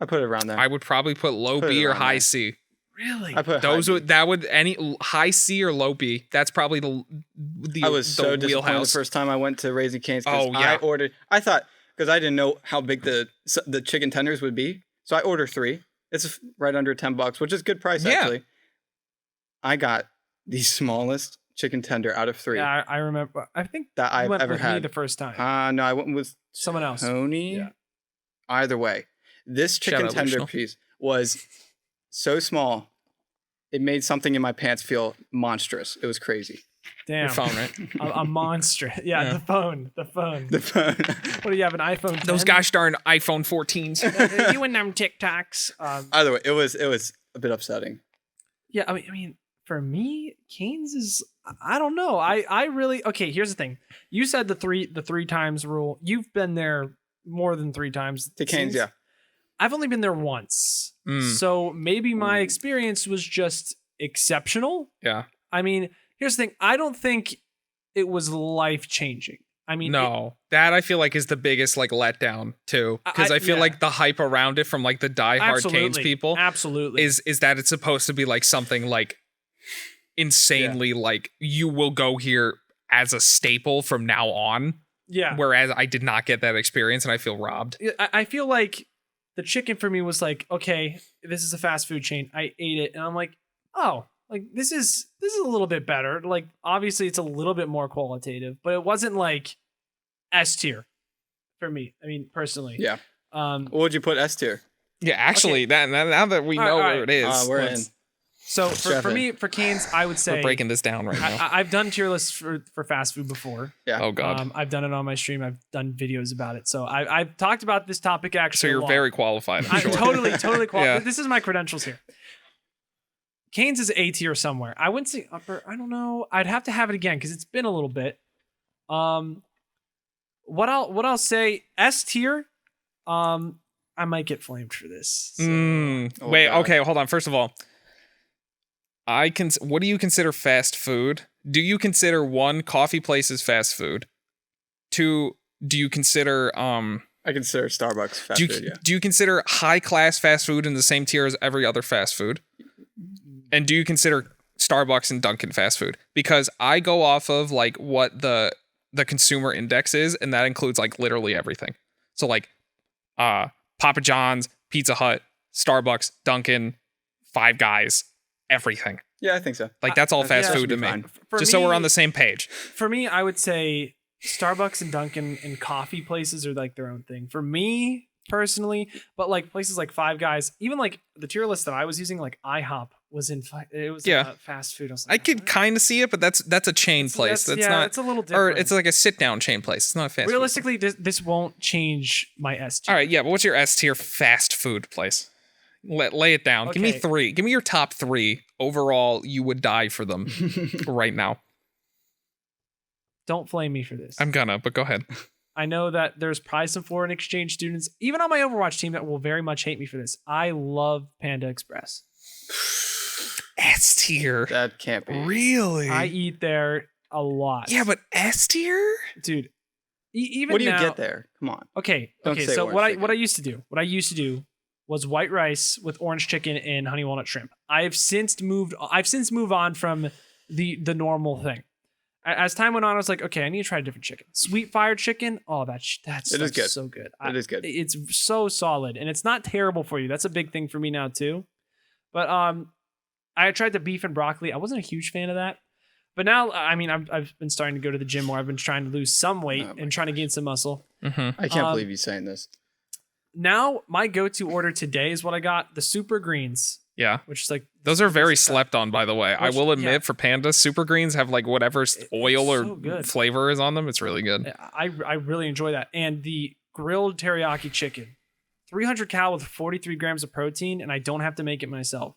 I put it around there. I would probably put low B or high C. Really? I put Those high would B. that would any high C or low B. That's probably the I was so disappointed wheelhouse. the first time I went to Raising Cane's. Oh, yeah. I thought because I didn't know how big the chicken tenders would be, so I ordered 3. It's right under $10, which is good price actually. I got the smallest chicken tender out of 3. Yeah, I remember. I think that I've went ever with me had the first time. No, I went with Someone else. Tony. Yeah. Either way, this chicken Shout out tender Luciano. piece was so small, it made something in my pants feel monstrous. It was crazy. Damn. Your phone, right? A monster. Yeah, the phone. The phone. What do you have, an iPhone 10? Those gosh darn iPhone 14s. You and them TikToks. Either way, it was a bit upsetting. Yeah, I mean, for me, Cane's is, I don't know. I really, okay, here's the thing. You said the three times rule. You've been there more than 3 times. To Cane's, yeah. I've only been there once. So maybe my experience was just exceptional. Yeah. I mean, here's the thing. I don't think it was life-changing. I mean, No, that I feel like is the biggest like letdown too, because I feel yeah. like the hype around it from like the diehard Canes people absolutely is that it's supposed to be like something like insanely like you will go here as a staple from now on. Yeah. Whereas I did not get that experience and I feel robbed. I feel like the chicken for me was like, okay, this is a fast food chain. I ate it and I'm like, oh, like this is a little bit better. Like obviously it's a little bit more qualitative, but it wasn't like S tier for me. I mean, personally. Yeah. What would you put S tier? Yeah, actually, that now that we know where it is, we're in. So for me, for Cane's, I would say we're breaking this down right now. I've done tier lists for fast food before. Yeah. Oh God. I've done it on my stream. I've done videos about it. So I've talked about this topic actually. So you're very qualified. I'm I'm sure. totally qualified. Yeah. This is my credentials here. Cane's is A tier somewhere. I wouldn't say upper. I don't know. I'd have to have it again because it's been a little bit. What I'll say S tier. I might get flamed for this. So. Wait. God. Okay. Hold on. First of all, what do you consider fast food? Do you consider 1, coffee places fast food? 2, do you consider I consider Starbucks fast food, yeah. Do you consider high class fast food in the same tier as every other fast food? And do you consider Starbucks and Dunkin' fast food? Because I go off of like what the consumer index is, and that includes like literally everything. So like Papa John's, Pizza Hut, Starbucks, Dunkin', Five Guys, everything. Yeah, I think so. Like that's all fast that food to should me. be fine. Just so we're on the same page. For me, I would say Starbucks and Dunkin' and coffee places are like their own thing. For me personally, but like places like Five Guys, even like the tier list that I was using, like IHOP was fast food. I was like, I could kind of see it, but that's a chain place. That's not. It's a little different. Or it's like a sit down chain place. It's not a fast. Realistically, this won't change my S tier. All right, yeah, but what's your S tier fast food place? Lay it down. Give me Okay. 3. Give me your top 3 overall. You would die for them right now. Don't flame me for this. I'm gonna, but go ahead. I know that there's probably some foreign exchange students, even on my Overwatch team, that will very much hate me for this. I love Panda Express. S tier. That can't be. Really? I eat there a lot. Yeah, but S tier? Dude. Even What do you now- get there? Come on. Okay. Don't Okay. say So orange what I chicken. used to do was white rice with orange chicken and honey walnut shrimp. I've since moved on from the normal thing. As time went on, I was like, okay, I need to try a different chicken. Sweet fire chicken. Oh, that's It is good. so good. It is good. It's so solid, and it's not terrible for you. That's a big thing for me now too. But I tried the beef and broccoli. I wasn't a huge fan of that. But now, I mean, I've been starting to go to the gym more. I've been trying to lose some weight and trying to gain some muscle. Mm-hmm. I can't believe you saying this. Now, my go-to order today is what I got: the super greens, Yeah. which is like Those are very slept on, by the way. I will admit, yeah. for Panda, super greens have like whatever oil so or good. flavor is on them. It's really good. I really enjoy that. And the grilled teriyaki chicken, 300 cal with 43 grams of protein, and I don't have to make it myself.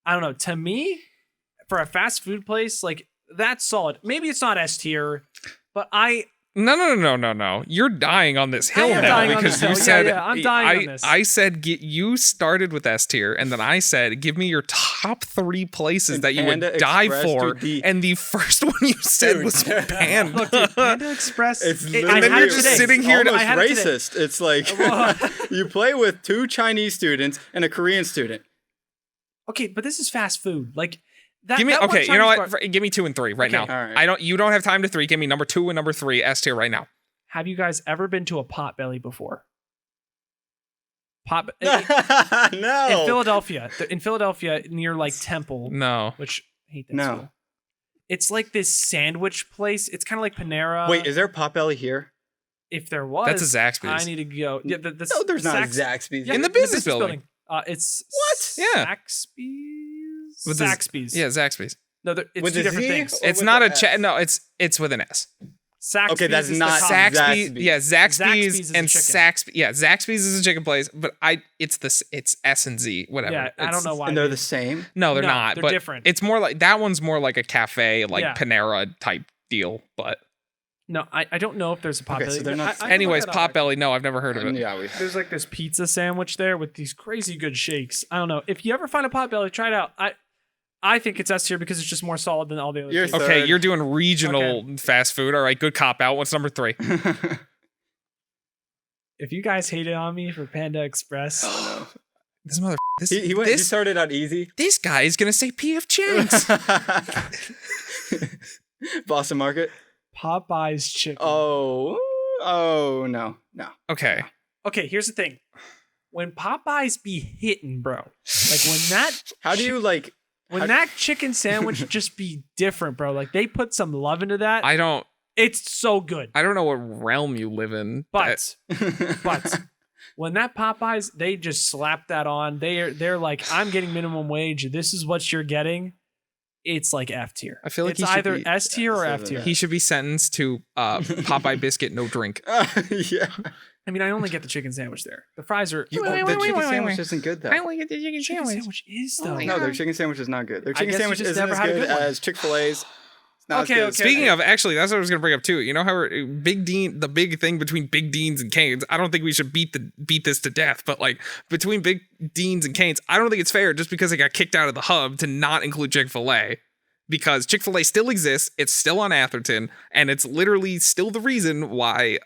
I don't know. To me, for a fast food place, like that's solid. Maybe it's not S tier, but No. You're dying on this hill am now dying on because this you hill. said Yeah, I'm dying on this. I said you started with S tier, and then I said give me your top 3 places And that you would Panda die Express, for, dude, and the first one you said Dude. was Panda. Look, dude, Panda Express. It's I literally had you're it just today. sitting here almost I had it today. racist. It's like you play with 2 Chinese students and a Korean student. Okay, but this is fast food. Like that. Give me that one okay. You know Chinese what? bar- Give me 2 and 3 right Okay. now. All right. You don't have time to 3. Give me number 2 and number 3 S tier right now. Have you guys ever been to a Potbelly before? No. In Philadelphia, near like Temple, No. which I hate that No. school. It's like this sandwich place. It's kind of like Panera. Wait, is there Potbelly here? If there was, That's a Zaxby's. I need to go. Yeah, No, there's not a Zaxby's. Yeah, In the business building. It's What? Yeah. Zaxby's. With the- Zaxby's. Yeah, Zaxby's. No, it's With two a different Z? things. Or It's with not the a S? no. It's with an S. Zaxby's Okay, that's is not the Zaxby's. Zaxby's. Yeah, Zaxby's Zaxby's is a and chicken. Saxby. Yeah, Zaxby's is a chicken place, but it's S and Z. Whatever. Yeah, I don't know why. And they're the same. No, they're No, not. they're but different. It's more like that one's more like a cafe, like Yeah. Panera type deal. But No, I don't know if there's a Potbelly. Okay, so they're not- I can look anyways, that up, actually. Potbelly. No, I've never heard of it. Yeah, There's like this pizza sandwich there with these crazy good shakes. I don't know. If you ever find a Potbelly, try it out. I think it's S tier because it's just more solid than all the other. You're places. Okay, Third. you're doing regional fast food. All right, good cop out. What's number 3? If you guys hated on me for Panda Express, Oh, This mother. This, no. He this, started out easy. this guy is gonna say PF Chang's. Boston Market. Popeyes chicken. Oh no. Okay. Okay, here's the thing. When Popeyes be hitting, bro, like when that How do you like? when that chicken sandwich just be different, bro. Like they put some love into that. I don't It's so good. know what realm you live in. But when that Popeyes, they just slap that on. They're like, I'm getting minimum wage. This is what you're getting. It's like F tier. I feel like it's he should either be- S tier or F tier. he should be sentenced to Popeye biscuit, no drink. Yeah. I mean, I only get the chicken sandwich there. The fries are. The wait, chicken wait, sandwich wait. isn't good though. I only get the chicken chicken sandwich. sandwich is Oh though. my No, their God. chicken sandwich is not good. Their I chicken guess you sandwich just isn't never as had a good good one. as Chick-fil-A's. It's not Okay, as good. okay. Speaking of, actually, that's what I was gonna bring up too. You know how Big Dean, the big thing between Big Deans and Canes. I don't think we should beat this to death, but like between Big Deans and Canes, I don't think it's fair just because they got kicked out of the hub to not include Chick-fil-A. Because Chick-fil-A still exists, it's still on Atherton, and it's literally still the reason why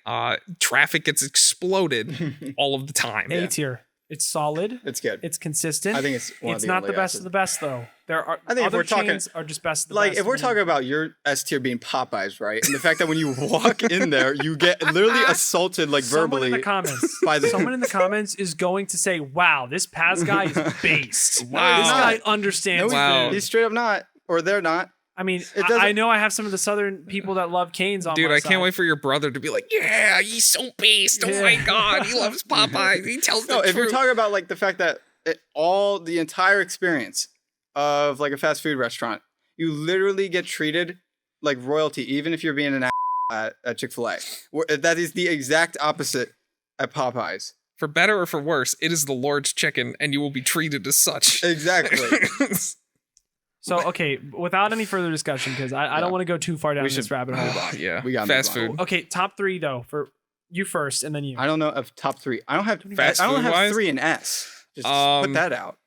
traffic gets exploded all of the time. A tier. It's solid. It's good. It's consistent. I think it's one of It's the not the only best S's. of the best though. There are I think if other we're talking- chains are just best of the Like best. if we're talking about your S tier being Popeyes, right? And the fact that when you walk in there, you get literally assaulted like someone in verbally the comments, by the someone in the comments is going to say, "Wow, this Paz guy is based. Wow. This guy understands." No, Wow. food." he's straight up not, or they're not. I mean, doesn't- I know I have some of the southern people that love Canes on Dude, my I can't side. wait for your brother to be like, yeah, he's so based. Oh my Yeah. God, he loves Popeyes. He tells No, the if you're truth. talking about like the fact that the entire experience of like a fast food restaurant, you literally get treated like royalty, even if you're being an at Chick-fil-A. That is the exact opposite at Popeyes. For better or for worse, it is the Lord's chicken, and you will be treated as such. Exactly. So, okay, without any further discussion, because I don't want to go too far down We this should rabbit move hole. on. Yeah, We gotta fast move on. food. Okay, top 3 though for you first, and then you. I don't know of top 3. I don't have Fast I don't have food-wise? 3 in S. Just Um, put that out.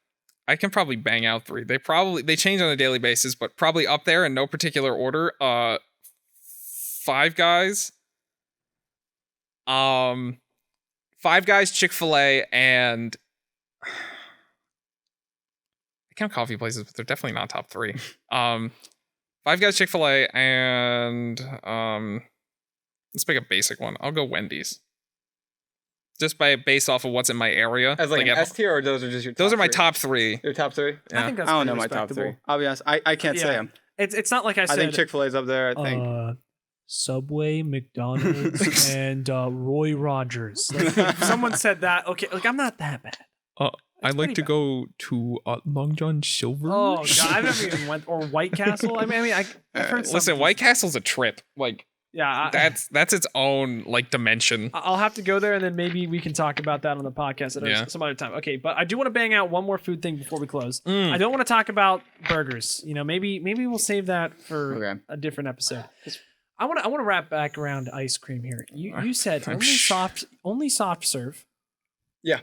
I can probably bang out 3. They change on a daily basis, but probably up there in no particular order. Five Guys. Five Guys, Chick-fil-A, and I count coffee places, but they're definitely not top 3. Five Guys, Chick-fil-A, and let's pick a basic one. I'll go Wendy's. Just based off of what's in my area. As like an at- S tier, or those are just your top those are my 3? top 3. Your top 3? Yeah. I think that's I don't know pretty my top 3. respectable. I'll be honest. I can't say Yeah. them. It's not like I I said. think Chick-fil-A's up there. I think. Subway, McDonald's, and Roy Rogers. Like, if someone said that, okay, like I'm not that bad. I'd like pretty to bad. go to Long John Silver's. Oh god, I've never even went or White Castle. I've heard. Listen, some- White Castle's a trip. Like Yeah, that's its own like dimension. I'll have to go there, and then maybe we can talk about that on the podcast at some other time. Okay, but I do want to bang out one more food thing before we close. I don't want to talk about burgers. You know, maybe we'll save that for Okay. a different episode. I want to wrap back around to ice cream here. You said I'm only soft serve. Yeah.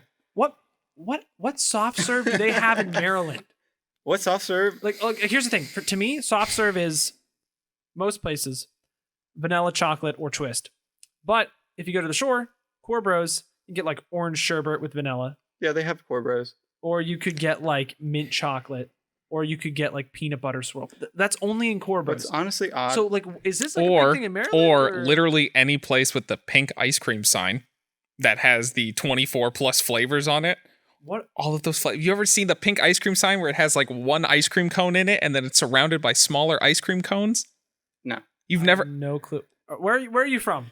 What soft serve do they have in Maryland? What's soft serve? Like here's the thing. To me, soft serve is most places vanilla, chocolate, or twist. But if you go to the shore, Core Bros, you get like orange sherbet with vanilla. Yeah, they have Core Bros. or you could get like mint chocolate, or you could get like peanut butter swirl. That's only in Corbos. It's honestly odd. So like, is this like a big thing in Maryland? Or literally any place with the pink ice cream sign that has the 24 plus flavors on it. What? All of those flavors. You ever seen the pink ice cream sign where it has like one ice cream cone in it and then it's surrounded by smaller ice cream cones? No. You've never? No clue. Where are you from?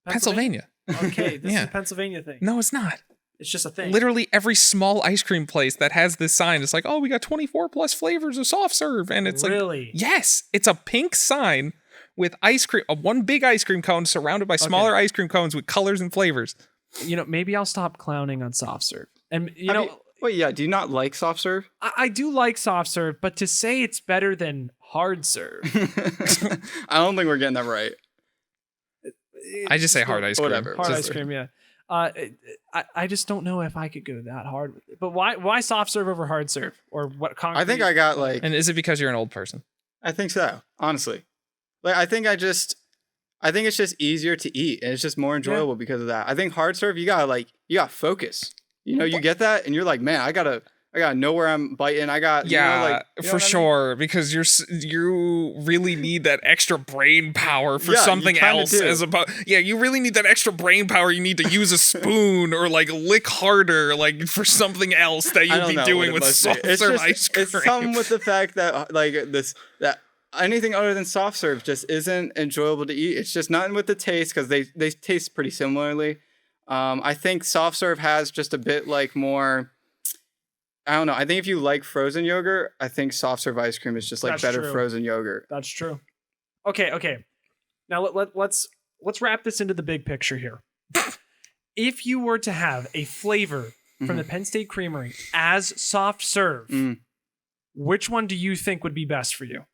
Pennsylvania. Okay, this is a Pennsylvania thing. No, it's not. It's just a thing. Literally every small ice cream place that has this sign is like, oh, we got 24 plus flavors of soft serve. And it's really? Yes, it's a pink sign with ice cream, one big ice cream cone surrounded by smaller ice cream cones with colors and flavors. You know, maybe I'll stop clowning on soft serve. And wait, yeah, do you not like soft serve? I do like soft serve, but to say it's better than hard serve. I don't think we're getting that right. I just say hard ice cream. Whatever. Hard ice cream, yeah. I just don't know if I could go that hard with it. But why soft serve over hard serve? Or what? I think I got like... And is it because you're an old person? I think so, honestly. Like, I think it's just easier to eat, and it's just more enjoyable because of that. I think hard serve, you gotta focus. You know, you get that, and you're like, man, I gotta know where I'm biting. For sure, because you really need that extra brain power for something else you really need that extra brain power. You need to use a spoon or like lick harder, like for something else that you'd be doing with soft serve ice cream. It's something with the fact that that anything other than soft serve just isn't enjoyable to eat. It's just nothing with the taste, because they taste pretty similarly. I think soft serve has just a bit like more, I don't know. I think if you like frozen yogurt, I think soft serve ice cream is just like better frozen yogurt. That's true. Okay. Now let's wrap this into the big picture here. If you were to have a flavor from the Penn State Creamery as soft serve, which one do you think would be best for you?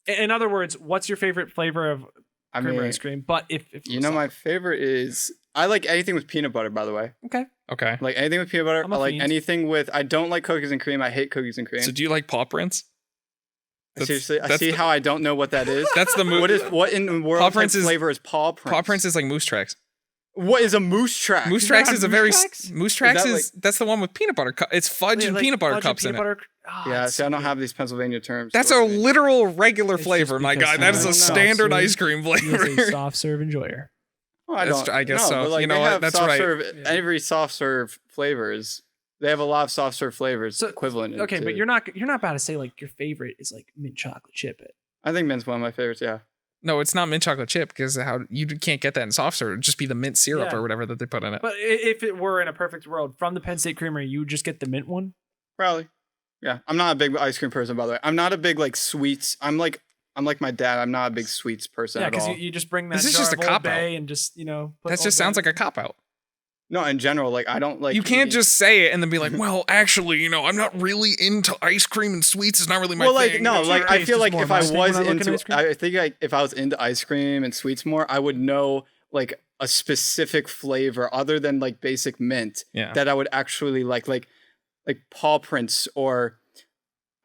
In other words, what's your favorite flavor of creamery ice cream? But if my favorite is, I like anything with peanut butter, by the way. Okay. Like anything with peanut butter. I like anything with, I don't like cookies and cream. I hate cookies and cream. So do you like Paw Prints? Seriously, I see how I don't know what that is. That's the movie. What in the world flavor is Paw Prints? Paw Prints is like Moose Tracks. What is a Moose Track? Moose Tracks is a very... Moose Tracks is that's the one with peanut butter. It's fudge and peanut butter cups in it. Yeah, see, I don't have these Pennsylvania terms. That's a literal regular flavor, my guy. That is a standard ice cream flavor. You're a soft serve enjoyer. Well, I guess so. But you know what? That's right. Every soft serve flavors, they have a lot of soft serve flavors equivalent. Okay, but you're not about to say like your favorite is like mint chocolate chip it. I think mint's one of my favorites. Yeah. No, it's not mint chocolate chip, because you can't get that in soft serve. It'd just be the mint syrup or whatever that they put in it. But if it were in a perfect world from the Penn State Creamery, you would just get the mint one? Probably. Yeah. I'm not a big ice cream person, by the way. I'm not a big like sweets. I'm like my dad. I'm not a big sweets person at all. Yeah, because you just bring that this jar is just of a Old cop Bay out. and just, that just sounds like a cop out. No, in general, like I don't like. You can't just say it and then be like, well, actually, I'm not really into ice cream and sweets. It's not really my thing. Well, like no, like I feel like if I was into, I think like if I was into ice cream and sweets more, I would know like a specific flavor other than like basic mint that I would actually like paw prints or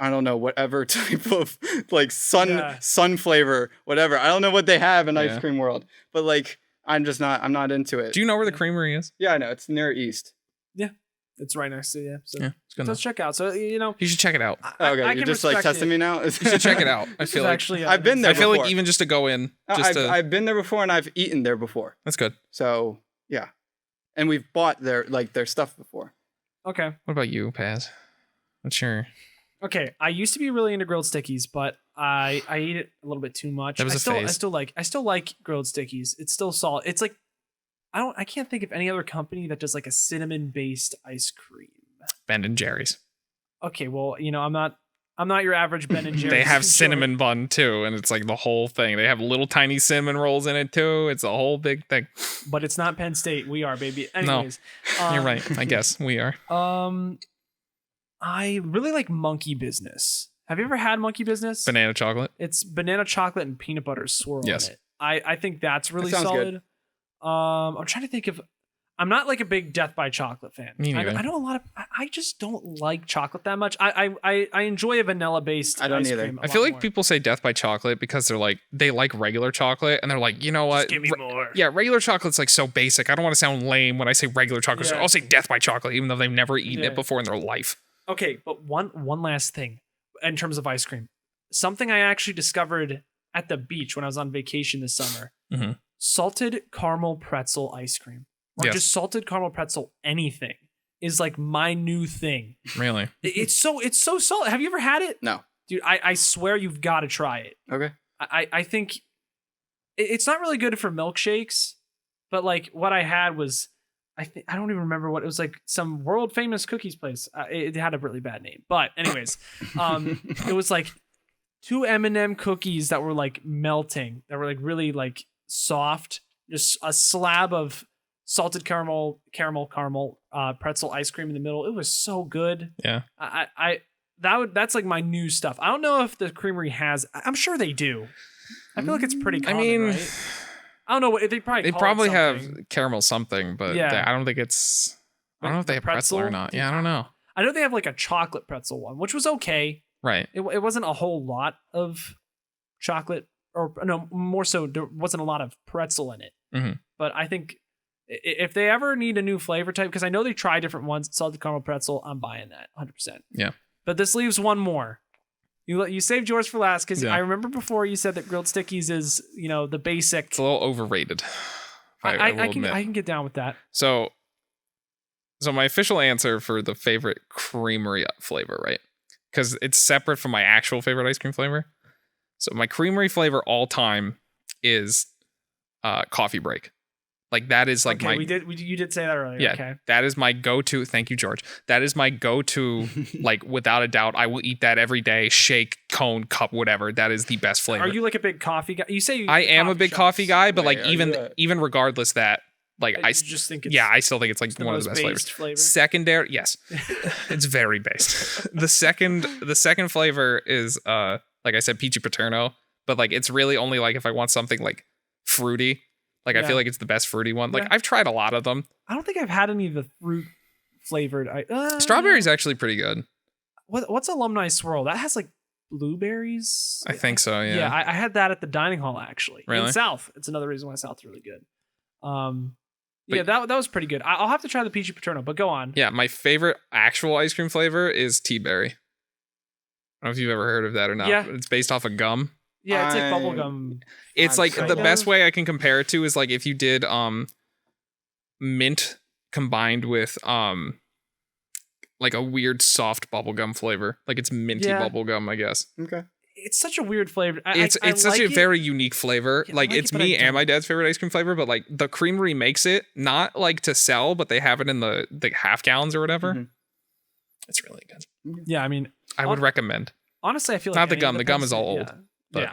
I don't know, whatever type of like sun flavor, whatever. I don't know what they have in ice cream world, but like. I'm not into it. Do you know where the creamery is? Yeah, I know. It's near East. Yeah. It's right next to So let's check out. So, you should check it out. Okay, you're just like testing me now? You should check it out. I feel like actually, I've been there before. I feel like even just to go in. I've been there before and I've eaten there before. That's good. So, yeah. And we've bought their stuff before. Okay. What about you, Paz? What's your... Okay, I used to be really into grilled stickies, but I eat it a little bit too much. That was a phase. I still like grilled stickies. It's still solid. It's like I can't think of any other company that does like a cinnamon based ice cream. Ben and Jerry's. Okay, well, I'm not your average Ben and Jerry's. They have cinnamon bun too, and it's like the whole thing. They have little tiny cinnamon rolls in it too. It's a whole big thing. But it's not Penn State. We are, baby. Anyways, no, you're right. I guess we are. I really like Monkey Business. Have you ever had Monkey Business? Banana chocolate. It's banana chocolate and peanut butter swirl in it. I think that's really that sounds solid. Good. I'm trying to think of. I'm not like a big Death by Chocolate fan. Me neither. I know a lot of. I just don't like chocolate that much. I enjoy a vanilla based. I don't ice either. cream I feel like more. people say Death by Chocolate because they like regular chocolate, and they're like, you know what? Just give me more. Yeah, regular chocolate's like so basic. I don't want to sound lame when I say regular chocolate. So Yeah. I'll say Death by Chocolate, even though they've never eaten it before in their life. Okay, but one last thing in terms of ice cream. Something I actually discovered at the beach when I was on vacation this summer. Mm-hmm. Salted caramel pretzel ice cream. Or Yes. just salted caramel pretzel anything is like my new thing. Really? It's so salty. Have you ever had it? No. Dude, I swear you've got to try it. Okay. I think it's not really good for milkshakes, but like what I had was I don't even remember what it was, like some world famous cookies place. It had a really bad name, but anyways, it was like 2 M&M cookies that were like melting, that were like really like soft, just a slab of salted caramel pretzel ice cream in the middle. It was so good. Yeah. That's like my new stuff. I don't know if the creamery has. I'm sure they do. I feel like it's pretty common, right? I don't know what they probably have something. caramel something, but Yeah. I don't think it's. I don't know if they have pretzel or not. Yeah, I don't know. I know they have like a chocolate pretzel one, which was okay. Right. It wasn't a whole lot of chocolate, or no, more so there wasn't a lot of pretzel in it. Mm-hmm. But I think if they ever need a new flavor type, because I know they try different ones, salted caramel pretzel, I'm buying that 100%. Yeah. But this leaves one more. You saved yours for last because Yeah. I remember before you said that grilled stickies is, the basic. It's a little overrated. I will admit. can get down with that. So my official answer for the favorite creamery flavor, right? Because it's separate from my actual favorite ice cream flavor. So my creamery flavor all time is coffee break. Like that is like okay, my. you did say that earlier. Yeah, Okay. that is my go-to. Thank you, George. That is my go-to. Like without a doubt, I will eat that every day. Shake, cone, cup, whatever. That is the best flavor. Are you like a big coffee guy? You say you I am a big coffee guy, but Wait, like are you even regardless that, like I just think it's I still think it's like the one of the most best based flavors. flavor. Secondary, yes, it's very based. The second flavor is like I said, peachy paterno, but like it's really only like if I want something like fruity. Like I Yeah. feel like it's the best fruity one. Like Yeah. I've tried a lot of them. I don't think I've had any of the fruit flavored. Strawberry's actually pretty good. What's alumni swirl? That has like blueberries. I think so. Yeah. Yeah, I had that at the dining hall actually. Really? In South. It's another reason why South's really good. But- Yeah, that was pretty good. I'll have to try the peachy paterno, but go on. Yeah, my favorite actual ice cream flavor is tea berry. I don't know if you've ever heard of that or not. Yeah. But it's based off of gum. Yeah, it's like I- bubblegum. It's I'm like kind the of- best way I can compare it to is like if you did mint combined with like a weird soft bubblegum flavor. Like it's minty Yeah. bubblegum, I guess. Okay. It's such a weird flavor. It's such a very unique flavor. Yeah, I like like it's it, but I me don't. and my dad's favorite ice cream flavor, but like the creamery makes it not like to sell, but they have it in the half gallons or whatever. Mhm. It's really good. Yeah, I mean, I would recommend. honestly, I feel like Not the any gum. of The gum Penn is all State- old, but- Yeah.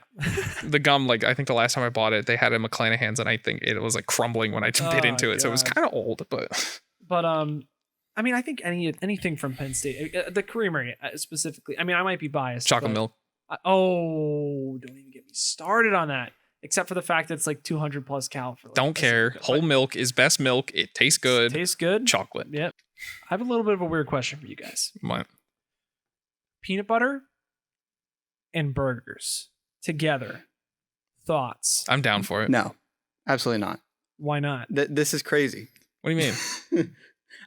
The gum, like I think the last time I bought it, they had it in McClanahan's, and I think it was like crumbling when I bit Oh, into it, so it was God. kind of old. But But I mean, I think anything from Penn State, the creamery specifically. I mean, I might be biased. chocolate but- milk, Don't even get me started on that. Except for the fact that it's like 200 plus cal. For like, don't care. but Whole milk is best milk. It tastes good. tastes good. Chocolate. Yep. I have a little bit of a weird question for you guys. What? Peanut butter and burgers together. Thoughts? I'm down for it. No, absolutely not. Why not? This is crazy. What do you mean?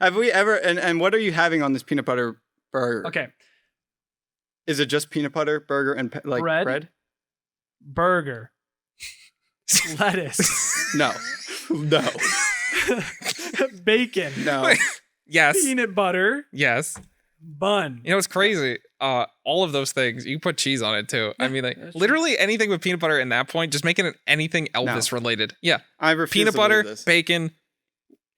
Have we ever? And what are you having on this peanut butter burger? Okay. Is it just peanut butter burger and like bread? Burger. Lettuce. No, no, Bacon. no. Yes. Peanut butter. Yes. Bun. You know what's crazy? All of those things, you put cheese on it too. I mean, like that's true. literally anything with peanut butter in that point, just making it anything Elvis related. Yeah, I refuse peanut to believe butter, this. bacon,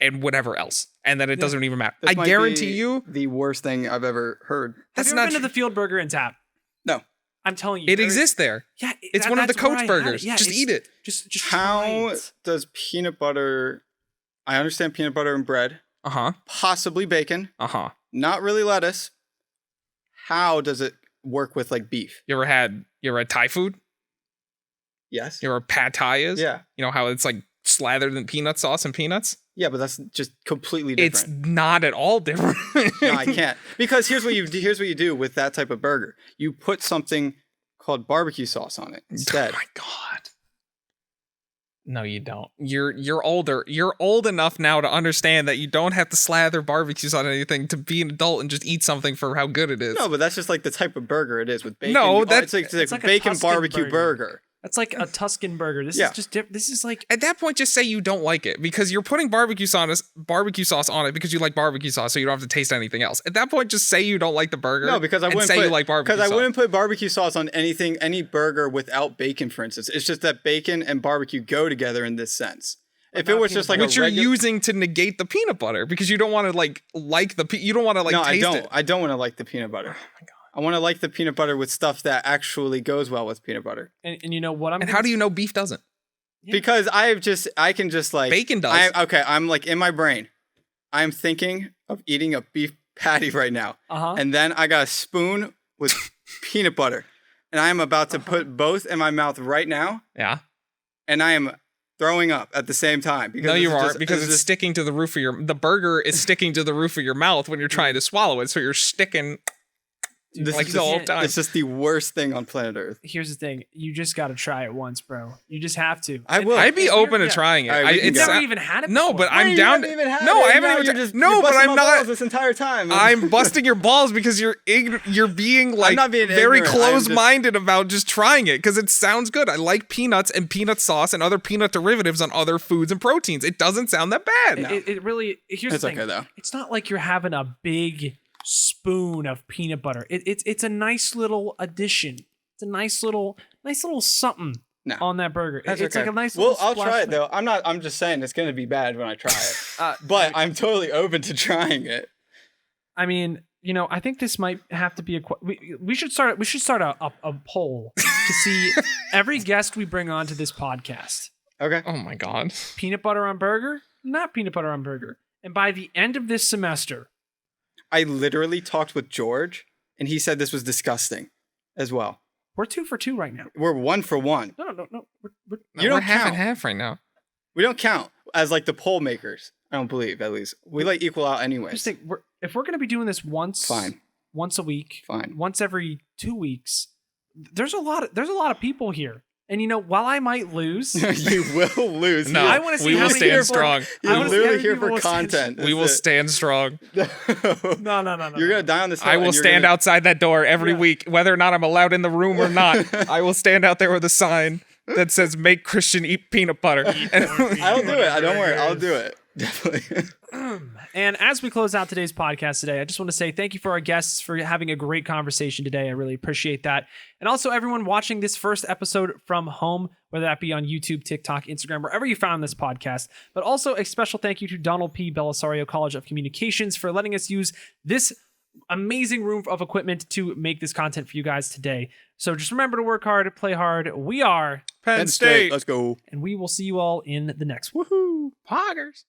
and whatever else, and then it Yeah. doesn't even matter. This I might guarantee be you, the worst thing I've ever heard. Have that's you not ever been to the Field Burger and Tap? No. I'm telling you. it there is- exists there. Yeah. It's one of the that's where I Coach had burgers. Yeah, just it's- eat it. Just try How it. does peanut butter? I understand peanut butter and bread, Uh huh. possibly bacon, Uh huh. not really lettuce. How does it work with like beef? You ever had Thai food? Yes. You ever had pad Thai is? Yeah. You know how it's like slathered in peanut sauce and peanuts? Yeah, but that's just completely different. It's not at all different. No, I can't. Because here's what you do with that type of burger. You put something called barbecue sauce on it instead. Oh my God. No, you don't. You're older. You're old enough now to understand that you don't have to slather barbecues on anything to be an adult and just eat something for how good it is. No, but that's just like the type of burger it is with bacon. No, it's like a bacon barbecue burger. That's like a Tuscan burger. This is just this is like, at that point, just say you don't like it because you're putting barbecue sauce on it because you like barbecue sauce, so you don't have to taste anything else. At that point, just say you don't like the burger. No, because I wouldn't you like barbecue sauce. Because I wouldn't put barbecue sauce on any burger without bacon, for instance. It's just that bacon and barbecue go together in this sense. If it was just like which you're using to negate the peanut butter because you don't want to you don't want to taste it. I don't want to like the peanut butter. Oh my God. I want to like the peanut butter with stuff that actually goes well with peanut butter. And you know what how do you know beef doesn't? Yeah. Because I can just like bacon does. I'm like in my brain, I'm thinking of eating a beef patty right now, and then I got a spoon with peanut butter, and I am about to put both in my mouth right now. Yeah, and I am throwing up at the same time. Because no, you aren't, because it's sticking to the roof of the burger is sticking to the roof of your mouth when you're trying to swallow it, so you're sticking. The whole time. It's just the worst thing on planet Earth. Here's the thing: you just got to try it once, bro. You just have to. I will. I'd be open to trying it. You've never even had it. No, before. but I'm down. I haven't even. No, but I'm not. This entire time, I'm busting your balls because you're being like very close-minded about just trying it because it sounds good. I like peanuts and peanut sauce and other peanut derivatives on other foods and proteins. It doesn't sound that bad. It really. Here's the thing. Okay, though. It's not like you're having a big spoon of peanut butter. It's a nice little addition. It's a nice little something on that burger. It's okay. like a nice little I'll try it though. I'm just saying it's gonna be bad when I try it. But I'm totally open to trying it. I mean, I think this might have to be we should start a poll to see every guest we bring on to this podcast. Okay. Oh my God. Peanut butter on burger? Not peanut butter on burger. And by the end of this semester, I literally talked with George, and he said this was disgusting as well. We're 2 for 2 right now. We're 1 for 1. No. We're half and half right now. We don't count as like the poll makers. I don't believe, at least. We equal out anyway. Just think, if we're going to be doing this once a week, once every 2 weeks, there's a lot of people here. And while I might lose, you will lose. No, I want to see we will stand strong. You're literally here for content. We will stand strong. No. You're gonna die on this hill. I will stand outside that door every week, whether or not I'm allowed in the room or not. I will stand out there with a sign that says "Make Christian eat peanut butter." I'll do it. Don't worry. I'll do it. Definitely. And as we close out today's podcast today, I just want to say thank you for our guests for having a great conversation today. I really appreciate that. And also everyone watching this first episode from home, whether that be on YouTube, TikTok, Instagram, wherever you found this podcast. But also a special thank you to Donald P. Bellisario College of Communications for letting us use this amazing room of equipment to make this content for you guys today. So just remember to work hard, play hard. We are Penn State. Let's go. And we will see you all in the next Woohoo! Poggers.